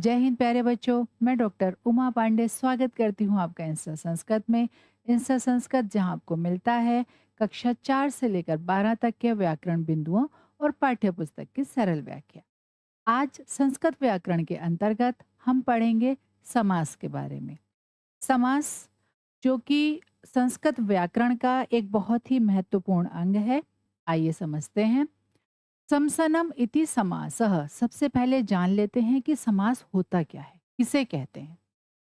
जय हिंद प्यारे बच्चों। मैं डॉक्टर उमा पांडे स्वागत करती हूँ आपका इंस्टा संस्कृत में। इंस्टा संस्कृत जहाँ आपको मिलता है कक्षा 4 से लेकर 12 तक के व्याकरण बिंदुओं और पाठ्य पुस्तक की सरल व्याख्या। आज संस्कृत व्याकरण के अंतर्गत हम पढ़ेंगे समास के बारे में। समास जो कि संस्कृत व्याकरण का एक बहुत ही महत्वपूर्ण अंग है। आइए समझते हैं। समसनम इति समासः। सबसे पहले जान लेते हैं कि समास होता क्या है, किसे कहते हैं।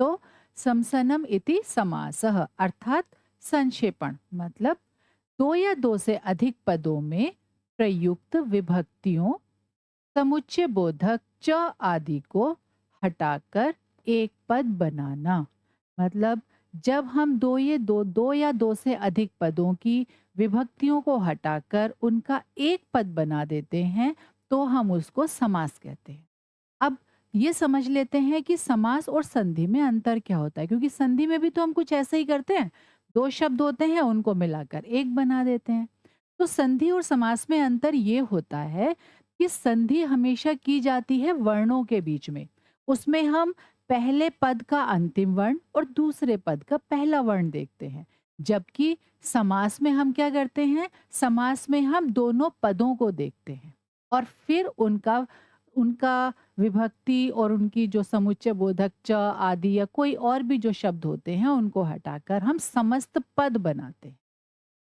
तो समसनम इति समासः अर्थात संक्षेपण, मतलब दो या दो से अधिक पदों में प्रयुक्त विभक्तियों समुच्चय बोधक च आदि को हटाकर एक पद बनाना। मतलब जब हम दो या दो से अधिक पदों की विभक्तियों को हटाकर उनका एक पद बना देते हैं तो हम उसको समास कहते हैं। अब ये समझ लेते हैं कि समास और संधि में अंतर क्या होता है, क्योंकि संधि में भी तो हम कुछ ऐसे ही करते हैं। दो शब्द होते हैं, उनको मिलाकर एक बना देते हैं। तो संधि और समास में अंतर ये होता है कि संधि हमेशा की जाती है वर्णों के बीच में। उसमें हम पहले पद का अंतिम वर्ण और दूसरे पद का पहला वर्ण देखते हैं। जबकि समास में हम क्या करते हैं, समास में हम दोनों पदों को देखते हैं और फिर उनका उनका विभक्ति और उनकी जो समुच्चय बोधक च आदि या कोई और भी जो शब्द होते हैं उनको हटाकर हम समस्त पद बनाते हैं।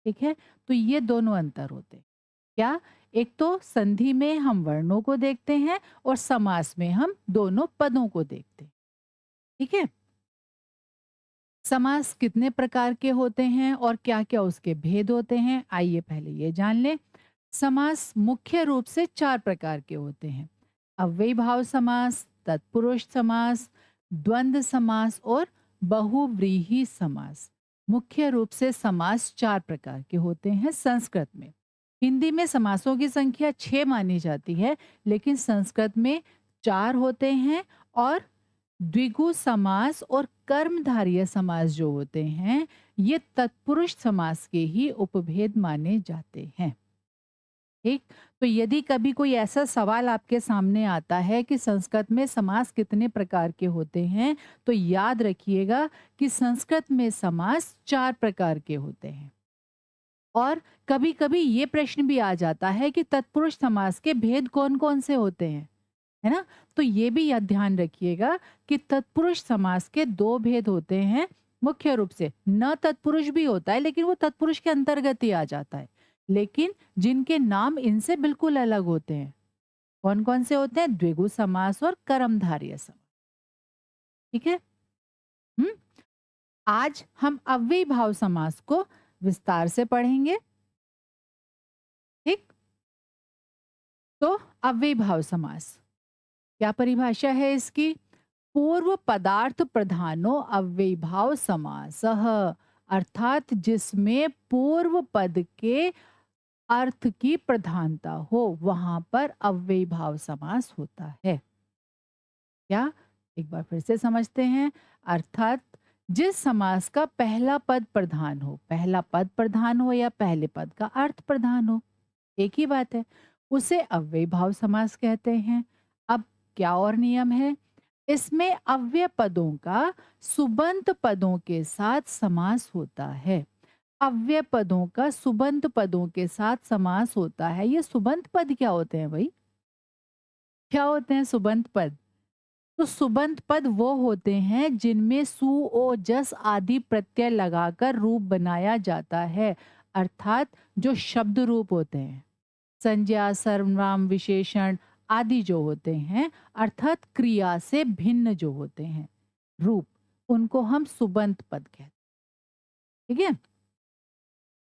ठीक है, तो ये दोनों अंतर होते हैं। क्या? एक तो संधि में हम वर्णों को देखते हैं और समास में हम दोनों पदों को देखते हैं। ठीक है, समास कितने प्रकार के होते हैं और क्या-क्या उसके भेद होते हैं, आइए पहले ये जान लें। समास मुख्य रूप से 4 प्रकार के होते हैं। अव्ययीभाव समास, तत्पुरुष समास, द्वंद्व समास और बहुव्रीहि समास। मुख्य रूप से समास 4 प्रकार के होते हैं संस्कृत में। हिंदी में समासों की संख्या 6 मानी जाती है, लेकिन संस्कृत में 4 होते हैं और द्विगु समास और कर्मधारय समास जो होते हैं, ये तत्पुरुष समास के ही उपभेद माने जाते हैं। ठीक, तो यदि कभी कोई ऐसा सवाल आपके सामने आता है कि संस्कृत में समास कितने प्रकार के होते हैं, तो याद रखिएगा कि संस्कृत में समास 4 प्रकार के होते हैं। और कभी-कभी ये प्रश्न भी आ जाता है कि तत्पुरुष समास के भेद कौन-कौन से होते हैं, है ना? तो ये भी याद ध्यान रखिएगा कि तत्पुरुष समास के 2 भेद होते हैं मुख्य रूप से। न तत्पुरुष भी होता है, लेकिन वो तत्पुरुष के अंतर्गत ही आ जाता है। लेकिन जिनके नाम इनसे बिल्कुल अलग होते हैं। कौन-कौन से होते हैं? द्विगु समास और कर्मधारय समास। ठीक है? हुँ? आज हम अव्ययी भाव समास को विस्तार से पढ़ेंगे। ठीक? तो अव्ययी भाव समास, क्या परिभाषा है इसकी? पूर्व पदार्थ प्रधानो अव्ययी भाव समासः। अर्थात जिसमें पूर्व पद के अर्थ की प्रधानता हो, वहां पर अव्ययी भाव समास होता है। क्या? एक बार फिर से समझते हैं। अर्थात जिस समास का पहला पद प्रधान हो, पहला पद प्रधान हो या पहले पद का अर्थ प्रधान हो, एक ही बात है, उसे अव्ययी भाव समास कहते हैं। अब क्या और नियम है? इसमें अव्यय पदों का सुबंत पदों के साथ समास होता है। अव्यय पदों का सुबंत पदों के साथ समास होता है। ये सुबंत पद क्या होते हैं भाई? क्या होते हैं सुबंत पद? तो सुबंत पद वो होते हैं जिनमें सु ओ जस आदि प्रत्यय लगाकर रूप बनाया जाता है। अर्थात जो शब्द रूप होते हैं, संज्ञा सर्वनाम विशेषण आदि जो होते हैं, अर्थात क्रिया से भिन्न जो होते हैं रूप, उनको हम सुबंत पद कहते हैं। ठीक है,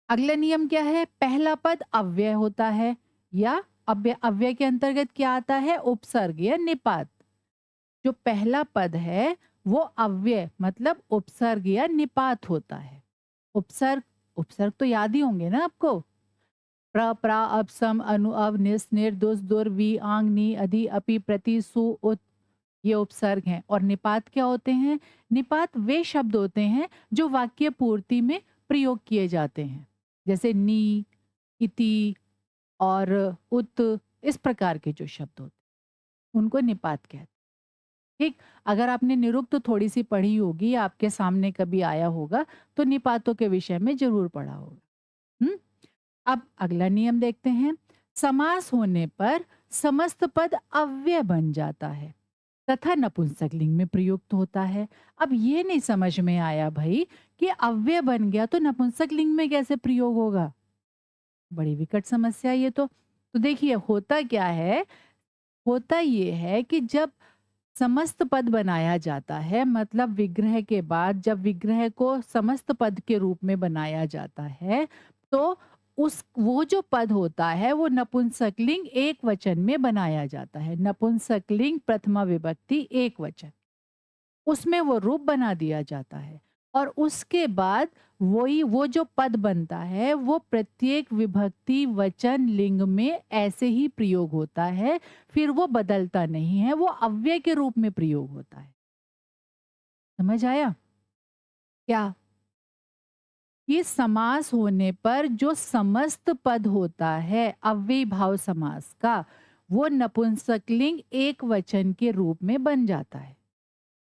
अगला नियम क्या है? पहला पद अव्यय होता है या अव्यय अव्यय के अंतर्गत क्या आता है? उपसर्ग या निपात। जो पहला पद है वो अव्यय मतलब उपसर्ग या निपात होता है। उपसर्ग, उपसर्ग तो याद ही होंगे ना आपको। प्र प्रा अब सम अनु अव निस निर दुस दुर वी आंग नी अधि अपि प्रति सु उत, ये उपसर्ग हैं। और निपात क्या होते हैं? निपात वे शब्द होते हैं जो वाक्य पूर्ति में प्रयोग किए जाते हैं, जैसे नी, इति और उत, इस प्रकार के जो शब्द होते हैं उनको निपात कहते हैं। ठीक। अगर आपने निरुक्त थोड़ी सी पढ़ी होगी, आपके सामने कभी आया होगा, तो निपातों के विषय में जरूर पढ़ा होगा। हम्म। अब अगला नियम देखते हैं। समास होने पर समस्त पद अव्यय बन जाता है तथा नपुंसकलिंग में प्रयुक्त होता है। अब ये नहीं समझ में आया भाई कि अव्यय बन गया तो नपुंसकलिंग में कैसे प्रयोग होगा। बड़ी विकट समस्या ये तो देखिए होता क्या है। होता ये है कि जब समस्त पद बनाया जाता है, मतलब विग्रह के बाद जब विग्रह को समस्त पद के रूप में बनाया जाता है, तो उस वो जो पद होता है वो नपुंसकलिंग एक वचन में बनाया जाता है। नपुंसकलिंग प्रथमा विभक्ति एक वचन, उसमें वो रूप बना दिया जाता है। और उसके बाद वही वो जो पद बनता है वो प्रत्येक विभक्ति वचन लिंग में ऐसे ही प्रयोग होता है। फिर वो बदलता नहीं है, वो अव्यय के रूप में प्रयोग होता है। समझ आया क्या? ये समास होने पर जो समस्त पद होता है अव्ययी भाव समास का, वो नपुंसकलिंग एक वचन के रूप में बन जाता है।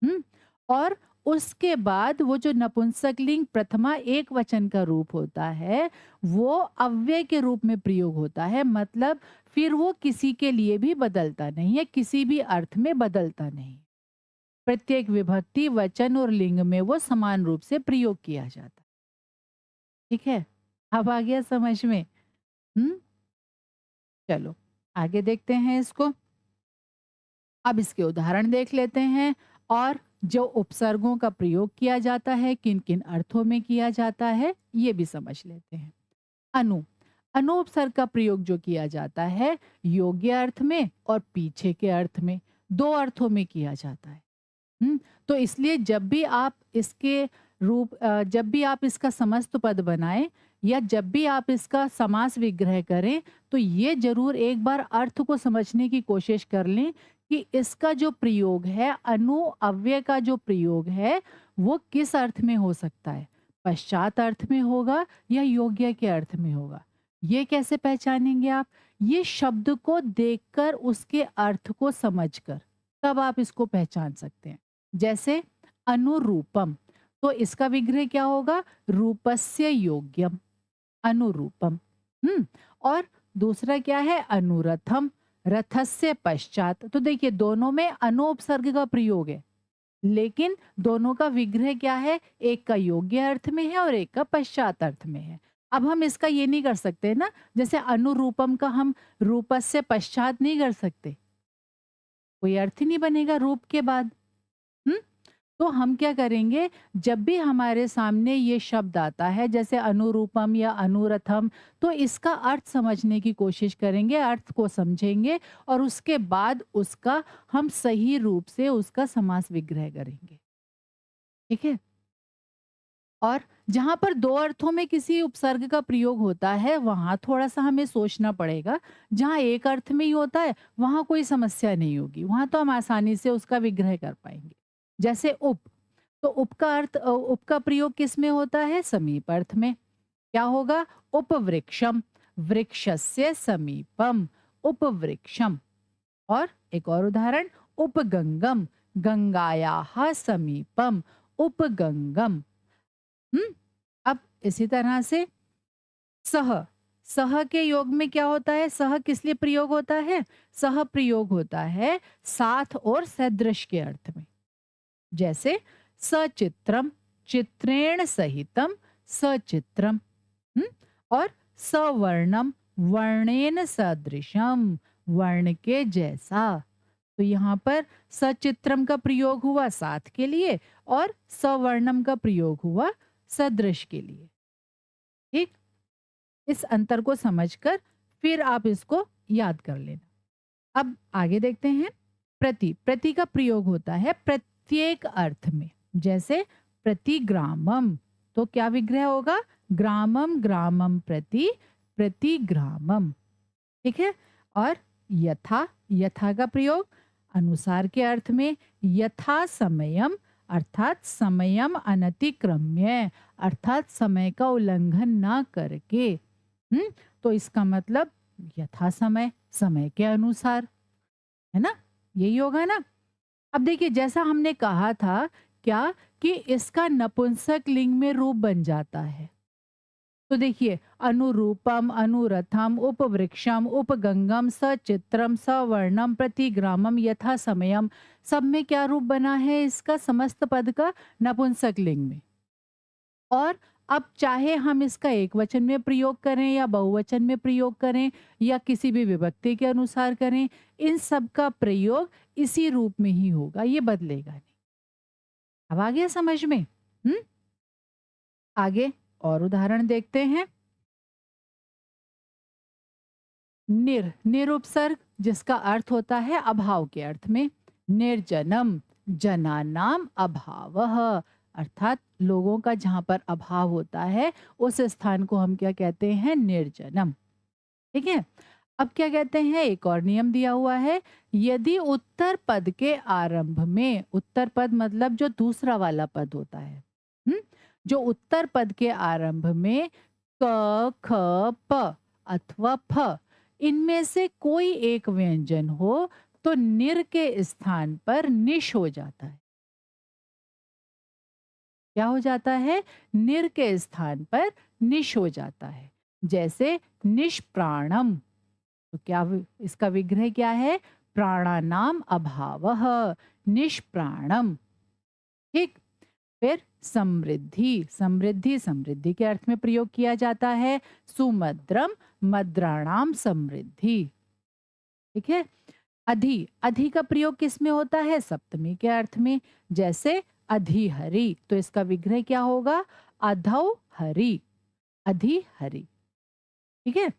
हुँ? और उसके बाद वो जो नपुंसकलिंग प्रथमा एक वचन का रूप होता है, वो अव्यय के रूप में प्रयोग होता है। मतलब फिर वो किसी के लिए भी बदलता नहीं है, किसी भी अर्थ में बदलता नहीं। प्रत्येक विभक्ति, वचन और लिंग में वो समान रूप से प्रयोग किया जाता है। ठीक है? अब आ गया समझ में? हुँ? चलो, आगे देखते हैं इसको। अब इसके उदाहरण देख लेते हैं और जो उपसर्गों का प्रयोग किया जाता है, किन-किन अर्थों में किया जाता है, ये भी समझ लेते हैं। अनु अनु उपसर्ग का प्रयोग जो किया जाता है योग्य अर्थ में और पीछे के अर्थ में, दो अर्थों में किया जाता है। तो इसलिए जब भी आप इसका समस्त पद बनाएं या जब भी आप इसका समास विग्रह करें, तो ये जरूर एक बार अर्थ को समझने की कोशिश कर लें कि इसका जो प्रयोग है, अनु अव्यय का जो प्रयोग है, वो किस अर्थ में हो सकता है। पश्चात अर्थ में होगा या योग्य के अर्थ में होगा। ये कैसे पहचानेंगे आप? ये शब्द को देखकर, उसके अर्थ को समझकर, तब आप इसको पहचान सकते हैं। जैसे अनुरूपम, तो इसका विग्रह क्या होगा? रूपस्य योग्यम, अनुरूपम। और दूसरा क्या है? अनुरथम, रथस्य पश्चात। तो देखिए दोनों में अनु उपसर्ग का प्रयोग है, लेकिन दोनों का विग्रह क्या है? एक का योग्य अर्थ में है और एक का पश्चात अर्थ में है। अब हम इसका ये नहीं कर सकते ना, जैसे अनुरूपम का हम रूपस्य पश्चात नहीं कर सकते, कोई अर्थ ही नहीं बनेगा रूप के बाद। हुँ? तो हम क्या करेंगे, जब भी हमारे सामने ये शब्द आता है जैसे अनुरूपम या अनुरथम, तो इसका अर्थ समझने की कोशिश करेंगे, अर्थ को समझेंगे और उसके बाद उसका हम सही रूप से उसका समास विग्रह करेंगे। ठीक है? और जहाँ पर दो अर्थों में किसी उपसर्ग का प्रयोग होता है, वहाँ थोड़ा-सा हमें सोचना पड़ेगा। जहाँ एक अर्थ में ही होता है, वहाँ कोई समस्या नहीं होगी, वहाँ तो हम आसानी से उसका विग्रह कर पाएँगे। जैसे उप, तो उप का प्रयोग किस में होता है? समीप अर्थ में। क्या होगा? उपवृक्षम, वृक्षस्य समीपम, उपवृक्षम। और एक और उदाहरण, उपगंगम, गंगायाः समीपम, उपगंगम। अब इसी तरह से सह, सह के योग में क्या होता है? सह किस लिए प्रयोग होता है? सह प्रयोग होता है साथ और सदृश के अर्थ में। जैसे सचित्रम, चित्रेण सहितम सचित्रम। हम्म? और सवर्णम, वर्णेन सदृशम, वर्ण के जैसा। तो यहाँ पर सचित्रम का प्रयोग हुआ साथ के लिए और सवर्णम का प्रयोग हुआ सदृश के लिए। ठीक, इस अंतर को समझकर फिर आप इसको याद कर लेना। अब आगे देखते हैं। प्रति, प्रति का प्रयोग होता है प्रत्येक अर्थ में। जैसे प्रतिग्रामम, तो क्या विग्रह होगा? ग्रामम ग्रामम प्रति, प्रतिग्रामम। ठीक है। और यथा, यथा का प्रयोग अनुसार के अर्थ में। यथा समयम, अर्थात समयम अनतिक्रम्य, अर्थात समय का उल्लंघन ना करके। तो इसका मतलब यथा समय, समय के अनुसार, है ना? यही होगा ना। अब देखिए जैसा हमने कहा था क्या कि इसका नपुंसक लिंग में रूप बन जाता है। तो देखिए अनुरूपम, अनुरथम, उपवृक्षम, उपगंगम, सचित्रम, सवर्णम, प्रतिग्रामम, यथा समयम, सब में क्या रूप बना है इसका समस्त पद का नपुंसक लिंग में। और अब चाहे हम इसका एक वचन में प्रयोग करें या बहुवचन में प्रयोग करें या किसी भी विभक्ति के अनुसार करें, इन सब का प्रयोग इसी रूप में ही होगा, ये बदलेगा नहीं। अब आ गया समझ में? हम्म। आगे और उदाहरण देखते हैं। निरुपसर्ग जिसका अर्थ होता है अभाव के अर्थ में। निर्जनम, जनानाम अभावः, अर्थात लोगों का जहां पर अभाव होता है उस स्थान को हम क्या कहते हैं? निर्जनम। ठीक है। अब क्या कहते हैं, एक और नियम दिया हुआ है। यदि उत्तर पद के आरंभ में, उत्तर पद मतलब जो दूसरा वाला पद होता है, हम्म, जो उत्तर पद के आरंभ में क, ख, प अथवा फ, इनमें से कोई एक व्यंजन हो तो निर के स्थान पर निश हो जाता है। क्या हो जाता है? निर के स्थान पर निश हो जाता है। जैसे निष्प्राणम, तो इसका विग्रह क्या है? प्राणानाम अभावः, निष्प्राणम। ठीक। फिर समृद्धि, समृद्धि समृद्धि के अर्थ में प्रयोग किया जाता है। सुमद्रम, मद्राणाम समृद्धि। ठीक है। अधि, अधि का प्रयोग किस में होता है? सप्तमी के अर्थ में। जैसे अधिहरि, तो इसका विग्रह क्या होगा? अधौ हरि, अधिहरि। ठीक है।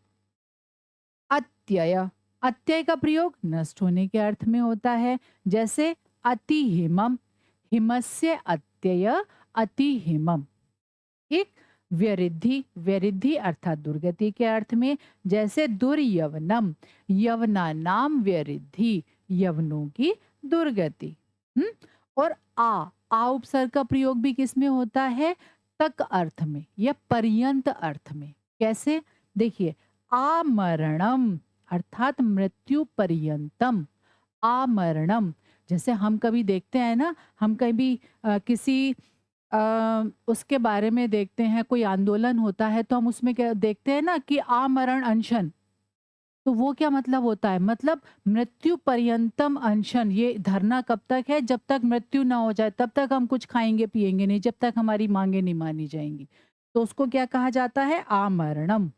अत्यय, अत्यय का प्रयोग नष्ट होने के अर्थ में होता है। जैसे अति हिमम, हिमस्य अत्यय, अति हिमम। ठीक। व्यरिद्धि, व्यरिद्धि अर्थात दुर्गति के अर्थ में। जैसे दुर्यवनम, यवनानाम व्यरिद्धि, यवनों की दुर्गति। और आ उपसर्ग का प्रयोग भी किस में होता है? तक अर्थ में या पर्यंत अर्थ में। कैसे? देखिए आमरणम अर्थात मृत्यु पर्यंतम, आमरणम। जैसे हम कभी देखते हैं ना, हम कभी किसी उसके बारे में देखते हैं, कोई आंदोलन होता है तो हम उसमें क्या देखते हैं ना कि आमरण अनशन, तो वो क्या मतलब होता है? मतलब मृत्यु पर्यंतम अनशन। ये धरना कब तक है? जब तक मृत्यु ना हो जाए, तब तक हम कुछ खाएंगे पिएंगे नहीं, जब तक हमारी मांगे नहीं मानी जाएंगी। तो उसको क्या कहा जाता है? आमरणम।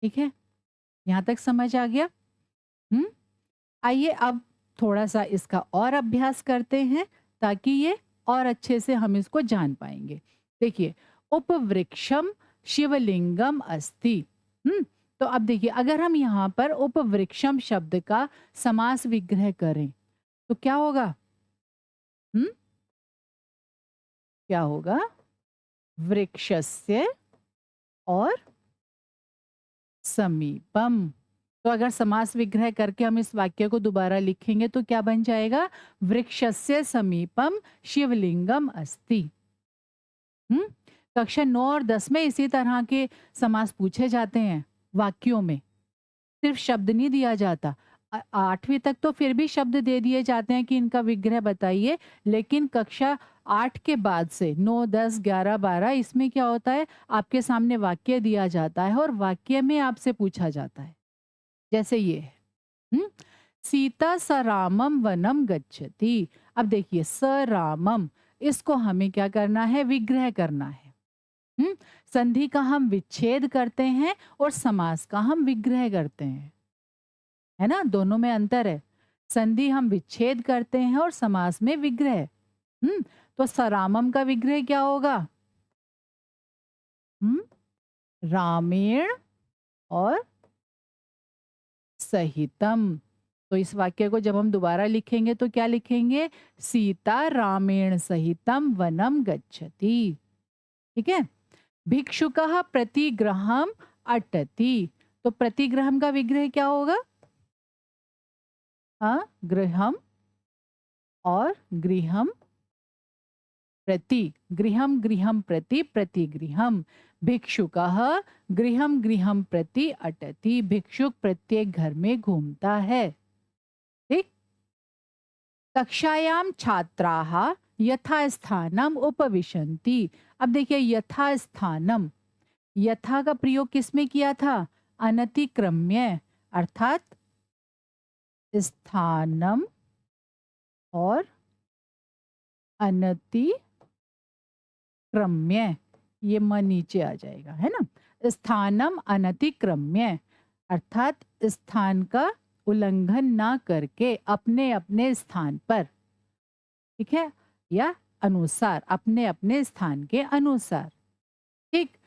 ठीक है। यहाँ तक समझ आ गया? हम्म। आइए अब थोड़ा सा इसका और अभ्यास करते हैं ताकि ये और अच्छे से हम इसको जान पाएंगे। देखिए उपवृक्षम शिवलिंगम अस्ति। तो अब देखिए अगर हम यहाँ पर उपवृक्षम शब्द का समास विग्रह करें तो क्या होगा? हम्म। क्या होगा? वृक्षस्य और समीपम। तो अगर समास विग्रह करके हम इस वाक्य को दोबारा लिखेंगे तो क्या बन जाएगा? वृक्षस्य समीपम शिवलिंगम अस्ति। कक्षा 9 और 10 में इसी तरह के समास पूछे जाते हैं वाक्यों में, सिर्फ शब्द नहीं दिया जाता। 8वीं तक तो फिर भी शब्द दे दिए जाते हैं कि इनका विग्रह बताइए, लेकिन कक्षा 8 के बाद से 9, 10, 11, 12 इसमें क्या होता है? आपके सामने वाक्य दिया जाता है और वाक्य में आपसे पूछा जाता है। जैसे ये है, हुँ? सीता सरामम वनम गच्छति। अब देखिए सरामम, इसको हमें क्या करना है? विग्रह करना है। संधि का हम विच्छेद करते हैं और समास का हम विग्रह करते हैं, है ना? दोनों में अंतर है। संधि हम विच्छेद करते हैं और समास में विग्रह। तो सरामम का विग्रह क्या होगा? रामेण और सहितम। तो इस वाक्य को जब हम दोबारा लिखेंगे तो क्या लिखेंगे? सीता रामेण सहितम वनम गच्छति। ठीक है। भिक्षुकः प्रतिग्रहम अटति। तो प्रतिग्रहम का विग्रह क्या होगा? हाँ, गृहम और गृहम प्रति, गृहम गृहम प्रति प्रतिगृहम। भिक्षुकः गृहम गृहम प्रति अटति। भिक्षुक प्रत्येक घर में घूमता है। ठीक। कक्षायाम छात्राः यथास्थानम उपविशन्ति। अब देखिए यथास्थानम, यथा का प्रयोग किसमें किया था? अनतिक्रम्य, अर्थात स्थानम और अनतिक्रम्य, ये म नीचे आ जाएगा, है ना। स्थानम अनतिक्रम्य अर्थात स्थान का उल्लंघन ना करके अपने अपने स्थान पर, ठीक है, या अनुसार, अपने अपने स्थान के अनुसार। ठीक।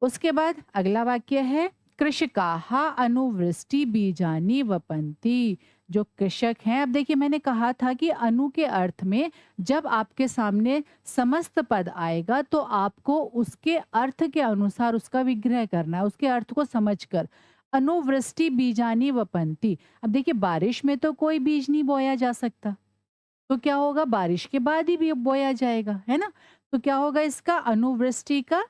उसके बाद अगला वाक्य है कृषकाः अनुवृष्टि बीजानि वपन्ति। जो कृषक हैं, अब देखिए मैंने कहा था कि अनु के अर्थ में जब आपके सामने समस्त पद आएगा तो आपको उसके अर्थ के अनुसार उसका विग्रह करना है, उसके अर्थ को समझकर। अनुवृष्टि बीजानि वपन्ति, अब देखिए बारिश में तो कोई बीज नहीं बोया जा सकता, तो क्या होगा? बारिश के बाद ही भी बोया जाएगा, है ना। तो क्या होगा इसका? अनुवृष्टि का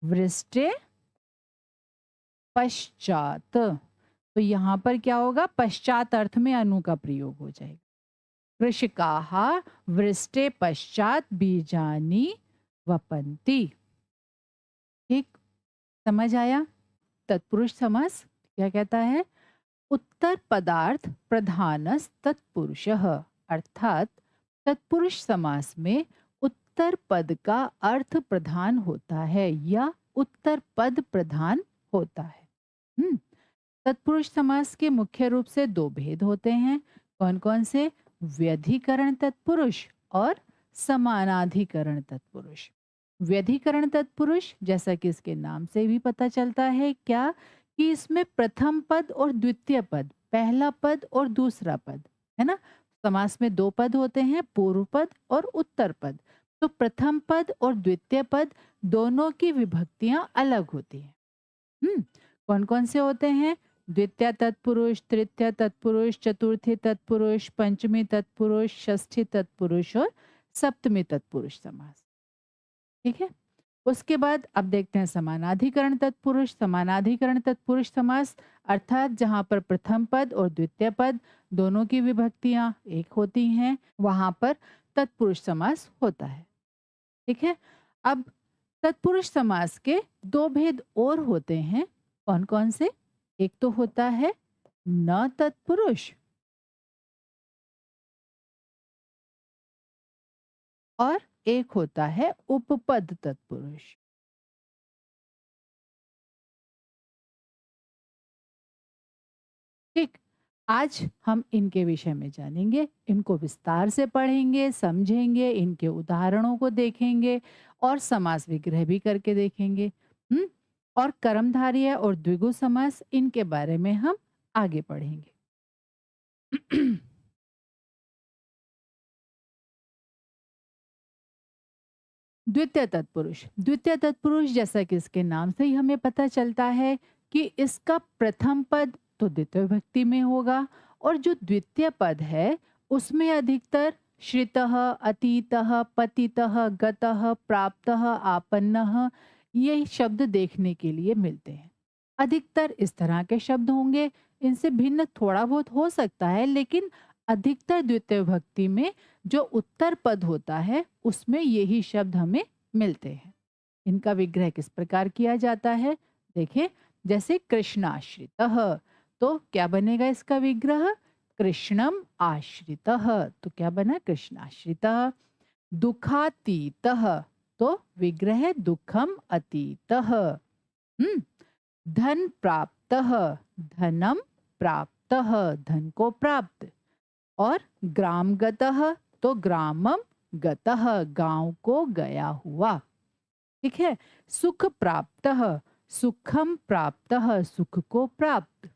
वृष्टि पश्चात, तो यहाँ पर क्या होगा? पश्चात अर्थ में अनु का प्रयोग हो जाएगा। कृषकाः वृष्टि पश्चात बीजानि वपन्ति। ठीक, समझ आया? तत्पुरुष समास क्या कहता है? उत्तर पदार्थ प्रधानस तत्पुरुषः, अर्थात तत्पुरुष समास में उत्तर पद का अर्थ प्रधान होता है या उत्तर पद प्रधान होता है। तत्पुरुष समास के मुख्य रूप से दो भेद होते हैं। कौन कौन से? व्यधिकरण तत्पुरुष और समानाधिकरण तत्पुरुष। व्यधिकरण तत्पुरुष, जैसा कि इसके नाम से भी पता चलता है क्या, कि इसमें प्रथम पद और द्वितीय पद, पहला पद और दूसरा पद, है ना। समास में दो पद होते हैं, पूर्व पद और उत्तर पद। तो प्रथम पद और द्वितीय पद दोनों की विभक्तियां अलग होती हैं। कौन कौन से होते हैं? द्वितीय तत्पुरुष, तृतीय तत्पुरुष, चतुर्थी तत्पुरुष, पंचमी तत्पुरुष, षष्ठी तत्पुरुष और सप्तमी तत्पुरुष समास। ठीक है। उसके बाद अब देखते हैं समानाधिकरण तत्पुरुष। समानाधिकरण तत्पुरुष समास अर्थात जहां पर प्रथम पद और द्वितीय पद दोनों की विभक्तियां एक होती हैं, वहां पर तत्पुरुष समास होता है। ठीक है। अब तत्पुरुष समास के दो भेद और होते हैं। कौन कौन से? एक तो होता है न तत्पुरुष और एक होता है उपपद तत्पुरुष। ठीक, आज हम इनके विषय में जानेंगे, इनको विस्तार से पढ़ेंगे, समझेंगे, इनके उदाहरणों को देखेंगे और समास विग्रह भी करके देखेंगे। और कर्मधारय और द्विगु समास, इनके बारे में हम आगे पढ़ेंगे। द्वितीय तत्पुरुष। द्वितीय तत्पुरुष जैसा कि इसके नाम से ही हमें पता चलता है कि इसका प्रथम पद तो द्वितीय विभक्ति में होगा और जो द्वितीय पद है उसमें अधिकतर श्रितः, अतीतः, पतितः, गतः, प्राप्तः, आपन्नः ये शब्द देखने के लिए मिलते हैं। अधिकतर इस तरह के शब्द होंगे, इनसे भिन्न थोड़ा बहुत हो सकता है, लेकिन अधिकतर द्वितीय विभक्ति में जो उत्तर पद होता है उसमें यही शब्द हमें मिलते हैं। इनका विग्रह किस प्रकार किया जाता है? देखिए, जैसे कृष्णाश्रितः, तो क्या बनेगा इसका विग्रह? कृष्णम आश्रितः, तो क्या बना? कृष्णाश्रितः। दुखातीतः, तो विग्रह दुखम अतीतः। धन प्राप्तः, धनम प्राप्तः, धन को प्राप्त। और ग्राम गतः, तो ग्रामम गतः, गांव को गया हुआ। ठीक है। सुख प्राप्तः, सुखम प्राप्तः, सुख को प्राप्त।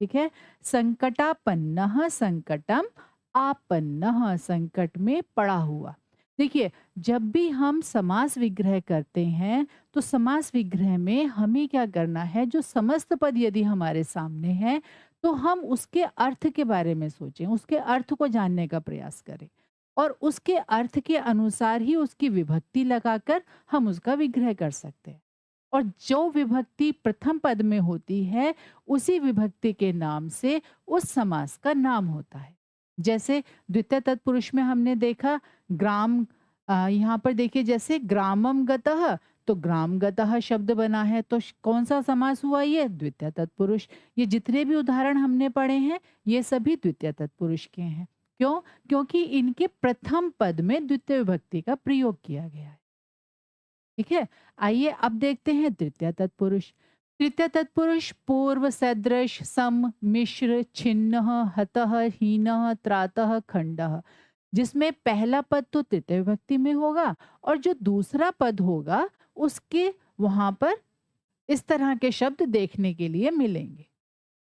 ठीक है। संकटापन्नः, संकटम आपन्नः, संकट में पड़ा हुआ। देखिए, जब भी हम समास विग्रह करते हैं तो समास विग्रह में हमें क्या करना है? जो समस्त पद यदि हमारे सामने है तो हम उसके अर्थ के बारे में सोचें, उसके अर्थ को जानने का प्रयास करें और उसके अर्थ के अनुसार ही उसकी विभक्ति लगाकर हम उसका विग्रह कर सकते हैं। और जो विभक्ति प्रथम पद में होती है, उसी विभक्ति के नाम से उस समास का नाम होता है। जैसे द्वितीय तत्पुरुष में हमने देखा ग्राम, यहाँ पर देखिए जैसे ग्रामम गतः, तो ग्राम गतः शब्द बना है, तो कौन सा समास हुआ ये? द्वितीय तत्पुरुष। ये जितने भी उदाहरण हमने पढ़े हैं, ये सभी द्वितीय तत्पुरुष के हैं। क्यों? क्योंकि इनके प्रथम पद में द्वितीय विभक्ति का प्रयोग किया गया है। ठीक है, आइए अब देखते हैं तृतीय तत्पुरुष। तृतीय तत्पुरुष पूर्व सदृश सम मिश्र छिन्न हतः हीनः त्रातः खंडः, जिसमें पहला पद तो तृतीय विभक्ति में होगा और जो दूसरा पद होगा उसके वहां पर इस तरह के शब्द देखने के लिए मिलेंगे।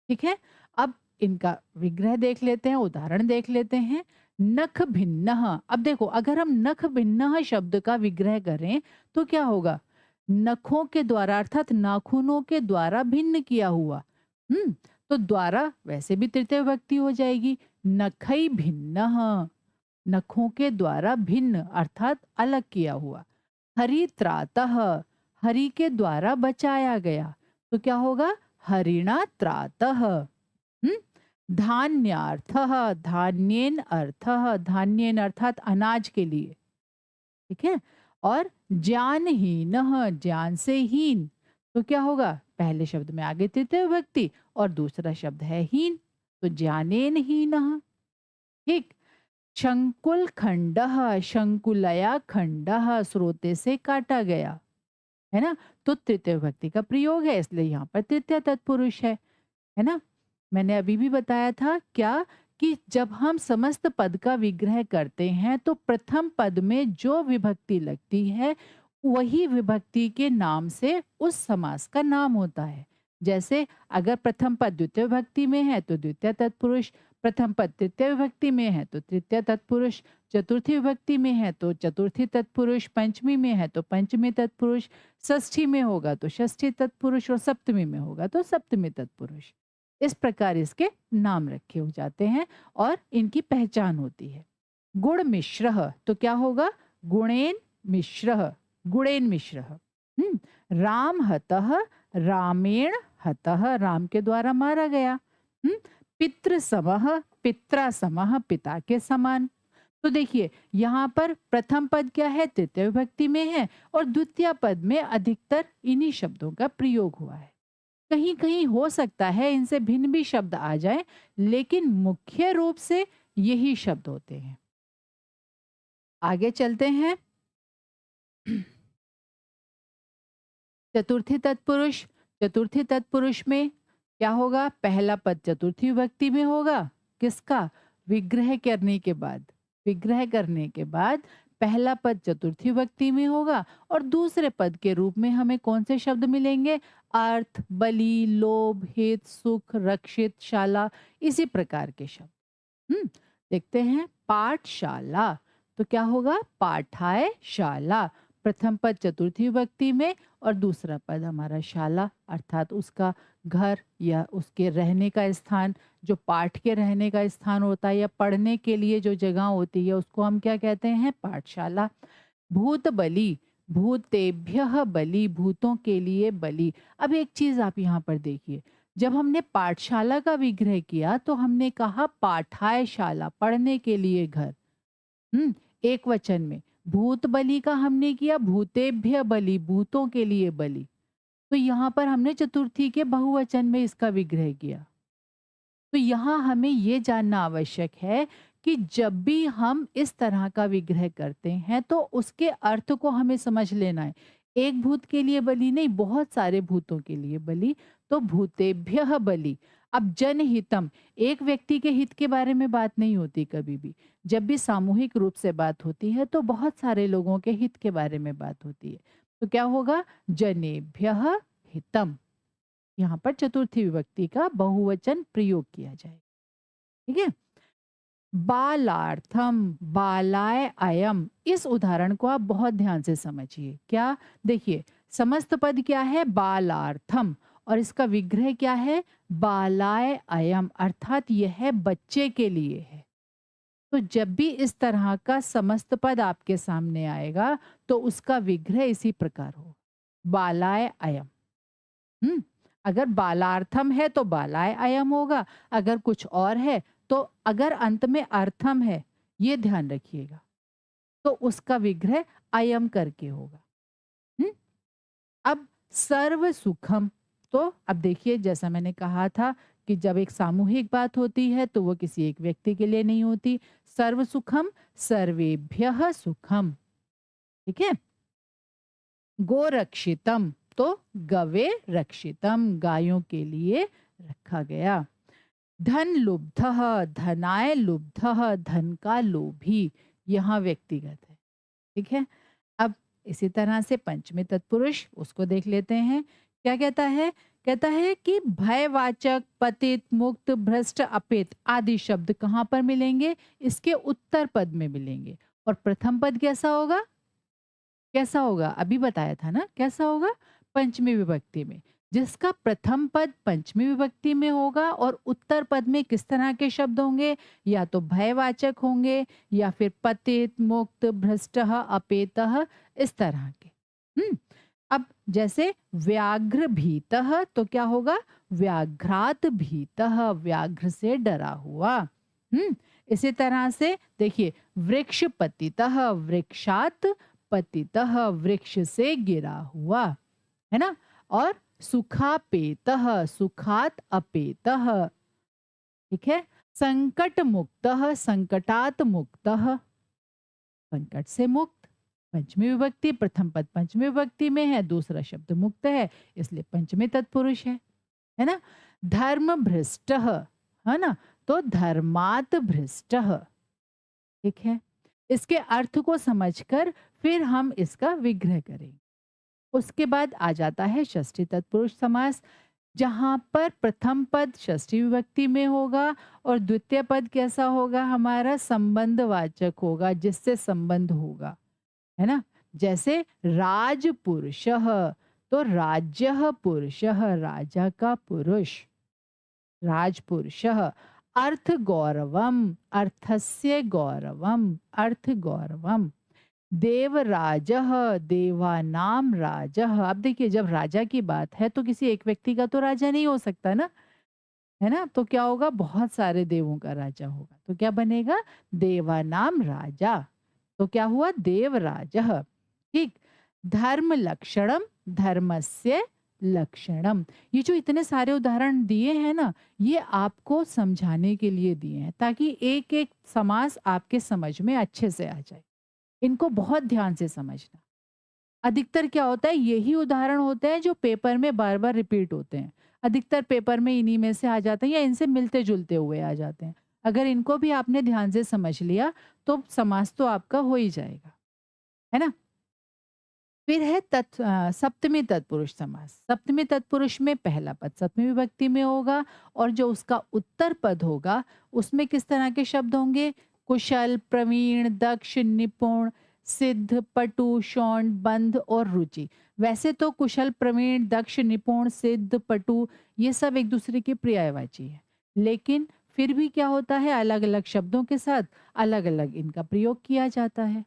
ठीक है, अब इनका विग्रह देख लेते हैं, उदाहरण देख लेते हैं। नख भिन्नः, अब देखो अगर हम नख भिन्नः शब्द का विग्रह करें तो क्या होगा? नखों के द्वारा अर्थात नाखूनों के द्वारा भिन्न किया हुआ। तो द्वारा वैसे भी तृतीय विभक्ति हो जाएगी। नखई भिन्नः, नखों के द्वारा भिन्न अर्थात अलग किया हुआ। हरि त्रातः, हरि के द्वारा बचाया गया, तो क्या होगा? हरिणा त्रातः। धान्यार्थः, धान्येन अर्थः, धान्येन अर्थात अनाज के लिए। ठीक है, और ज्ञानहीनः, ज्ञान से हीन, तो क्या होगा? पहले शब्द में आगे तृतीय विभक्ति और दूसरा शब्द है हीन, तो ज्ञानेन हीनः। ठीक, शंकुल खंडः, शंकुलया खंडः, स्रोते से काटा गया, है ना? तो तृतीय विभक्ति का प्रयोग है, इसलिए यहाँ पर तृतीय तत्पुरुष है ना? मैंने अभी भी बताया था क्या कि जब हम समस्त पद का विग्रह करते हैं तो प्रथम पद में जो विभक्ति लगती है वही विभक्ति के नाम से उस समास का नाम होता है। जैसे अगर प्रथम पद द्वितीय विभक्ति में है तो द्वितीय तत्पुरुष, प्रथम पद तृतीय विभक्ति में है तो तृतीय तत्पुरुष, चतुर्थी विभक्ति में है तो चतुर्थी तत्पुरुष, पंचमी में है तो पंचमी तत्पुरुष, षष्ठी में होगा तो षष्ठी तत्पुरुष और सप्तमी में होगा तो सप्तमी तत्पुरुष। इस प्रकार इसके नाम रखे हो जाते हैं और इनकी पहचान होती है। गुण मिश्रः, तो क्या होगा? गुणेन मिश्रः, गुणेन मिश्रः। राम हतः, रामेण हतः, राम के द्वारा मारा गया। पितृ समः, पित्रा समः, पिता के समान। तो देखिए यहाँ पर प्रथम पद क्या है? तृतीय विभक्ति में है और द्वितीय पद में अधिकतर इन्हीं शब्दों का प्रयोग हुआ है। कहीं कहीं हो सकता है इनसे भिन्न भी शब्द आ जाए, लेकिन मुख्य रूप से यही शब्द होते हैं। आगे चलते हैं। चतुर्थी तत्पुरुष, चतुर्थी तत्पुरुष में क्या होगा? पहला पद चतुर्थी विभक्ति में होगा। किसका? विग्रह करने के बाद, विग्रह करने के बाद पहला पद चतुर्थी विभक्ति में होगा और दूसरे पद के रूप में हमें कौन से शब्द मिलेंगे? अर्थ, बलि, लोभ, हित, सुख, रक्षित, शाला, इसी प्रकार के शब्द। देखते हैं। पाठशाला, तो क्या होगा? पाठाय शाला, प्रथम पद चतुर्थी विभक्ति में और दूसरा पद हमारा शाला अर्थात उसका घर या उसके रहने का स्थान, जो पाठ के रहने का स्थान होता है या पढ़ने के लिए जो जगह होती है उसको हम क्या कहते हैं? पाठशाला। भूत बलि, भूतेभ्यः बलि, भूतों के लिए बलि। अब एक चीज आप यहाँ पर देखिए, जब हमने पाठशाला का विग्रह किया तो हमने कहा पाठाय शाला, पढ़ने के लिए घर। एक वचन में। भूत बलि का हमने किया भूतेभ्य बलि, भूतों के लिए बलि। तो यहाँ पर हमने चतुर्थी के बहुवचन में इसका विग्रह किया। तो यहाँ हमें ये जानना आवश्यक है कि जब भी हम इस तरह का विग्रह करते हैं तो उसके अर्थ को हमें समझ लेना है। एक भूत के लिए बलि नहीं, बहुत सारे भूतों के लिए बलि, तो भूतेभ्यः बलि। अब जनहितम, एक व्यक्ति के हित के बारे में बात नहीं होती कभी भी। जब भी सामूहिक रूप से बात होती है तो बहुत सारे लोगों के हित के बारे में बात होती है। तो क्या होगा? जनेभ्यः हितम। यहाँ पर चतुर्थी विभक्ति का बहुवचन प्रयोग किया जाए। ठीक है। बालार्थम, बालाय अयम, इस उदाहरण को आप बहुत ध्यान से समझिए। क्या? देखिए समस्त पद क्या है? बालार्थम, और इसका विग्रह क्या है? बालाय अयम, अर्थात यह बच्चे के लिए है। तो जब भी इस तरह का समस्त पद आपके सामने आएगा तो उसका विग्रह इसी प्रकार हो। बालाय अयम। हुँ, अगर बालार्थम है तो बालाय अयम होगा, अगर कुछ और है तो अगर अंत में अर्थम है, ये ध्यान रखिएगा, तो उसका विग्रह अयम करके होगा। हुँ? अब सर्व सुखम, तो अब देखिए जैसा मैंने कहा था कि जब एक सामूहिक बात होती है तो वो किसी एक व्यक्ति के लिए नहीं होती। सर्व सुखम, सर्वेभ्यः सुखम, ठीक है? गोरक्षितम, तो गवे रक्षितम, गायों के लिए रखा गया। धन लुब्धः, धनाय लुब्धः, धन का लोभी, यहाँ व्यक्तिगत है, ठीक है? अब इसी तरह से पंचमी तत्पुरुष उसको देख लेते हैं। क्या कहता है? कहता है कि भयवाचक, पतित, मुक्त, भ्रष्ट, अपेत आदि शब्द कहाँ पर मिलेंगे? इसके उत्तर पद में मिलेंगे। और प्रथम पद कैसा होगा? कैसा होगा? अभी बताया था ना, कैसा होगा? पंचमी विभक्ति में। जिसका प्रथम पद पंचमी विभक्ति में होगा और उत्तर पद में किस तरह के शब्द होंगे? या तो भयवाचक होंगे या फिर पतित, मुक्त, भ्रष्टः, अपेतः, इस तरह के। हुँ? अब जैसे व्याघ्र भीतः तो क्या होगा? व्याघ्रात भीतः, व्याघ्र से डरा हुआ। हुँ? इसी तरह से देखिए, वृक्ष पतितः, वृक्षात पतितः, वृक्ष से गिरा हुआ, है ना? और सुखापेतः, सुखात अपेतः, ठीक है? संकट मुक्तः, संकटात मुक्तः, संकट से मुक्त। पंचमी विभक्ति, प्रथम पद पंचमी विभक्ति में है, दूसरा शब्द मुक्त है, इसलिए पंचमी तत्पुरुष है ना? धर्म भ्रष्टः, है ना? तो धर्मात भ्रष्टः, ठीक है? इसके अर्थ को समझकर फिर हम इसका विग्रह करेंगे। उसके बाद आ जाता है षष्ठी तत्पुरुष समास, जहाँ पर प्रथम पद षष्ठी विभक्ति में होगा और द्वितीय पद कैसा होगा? हमारा संबंधवाचक होगा, जिससे संबंध होगा, है ना? जैसे राजपुरुषः, तो राज्यः पुरुषः, राजा का पुरुष, राजपुरुषः। अर्थ गौरवम, अर्थस्य गौरवम, अर्थ गौरवम। देवराजः, देवानाम राजः। अब देखिए जब राजा की बात है तो किसी एक व्यक्ति का तो राजा नहीं हो सकता ना, है ना? तो क्या होगा? बहुत सारे देवों का राजा होगा, तो क्या बनेगा? देवानाम राजा, तो क्या हुआ? देवराजः, ठीक। धर्म लक्षणम, धर्मस्य लक्षणम। ये जो इतने सारे उदाहरण दिए हैं ना, ये आपको समझाने के लिए दिए हैं ताकि एक एक समास आपके समझ में अच्छे से आ जाए। इनको बहुत ध्यान से समझना। अधिकतर क्या होता है, यही उदाहरण होते हैं जो पेपर में बार-बार रिपीट होते हैं। अधिकतर पेपर में इन्हीं में से आ जाते हैं या इनसे मिलते-जुलते हुए आ जाते हैं। अगर इनको भी आपने ध्यान से समझ लिया, तो समास तो आपका हो ही जाएगा, है ना? फिर है सप्तमी तत्पुरुष समास। सप्तमी तत्पुरुष में पहला पद सप्तमी विभक्ति में होगा और जो उसका उत्तर पद होगा, उसमें किस तरह के शब्द होंगे? कुशल, प्रवीण, दक्ष, निपुण, सिद्ध, पटु, शौंड, बंध और रुचि। वैसे तो कुशल, प्रवीण, दक्ष, निपुण, सिद्ध, पटु, ये सब एक दूसरे के पर्यायवाची है। लेकिन फिर भी क्या होता है, अलग-अलग शब्दों के साथ अलग-अलग इनका प्रयोग किया जाता है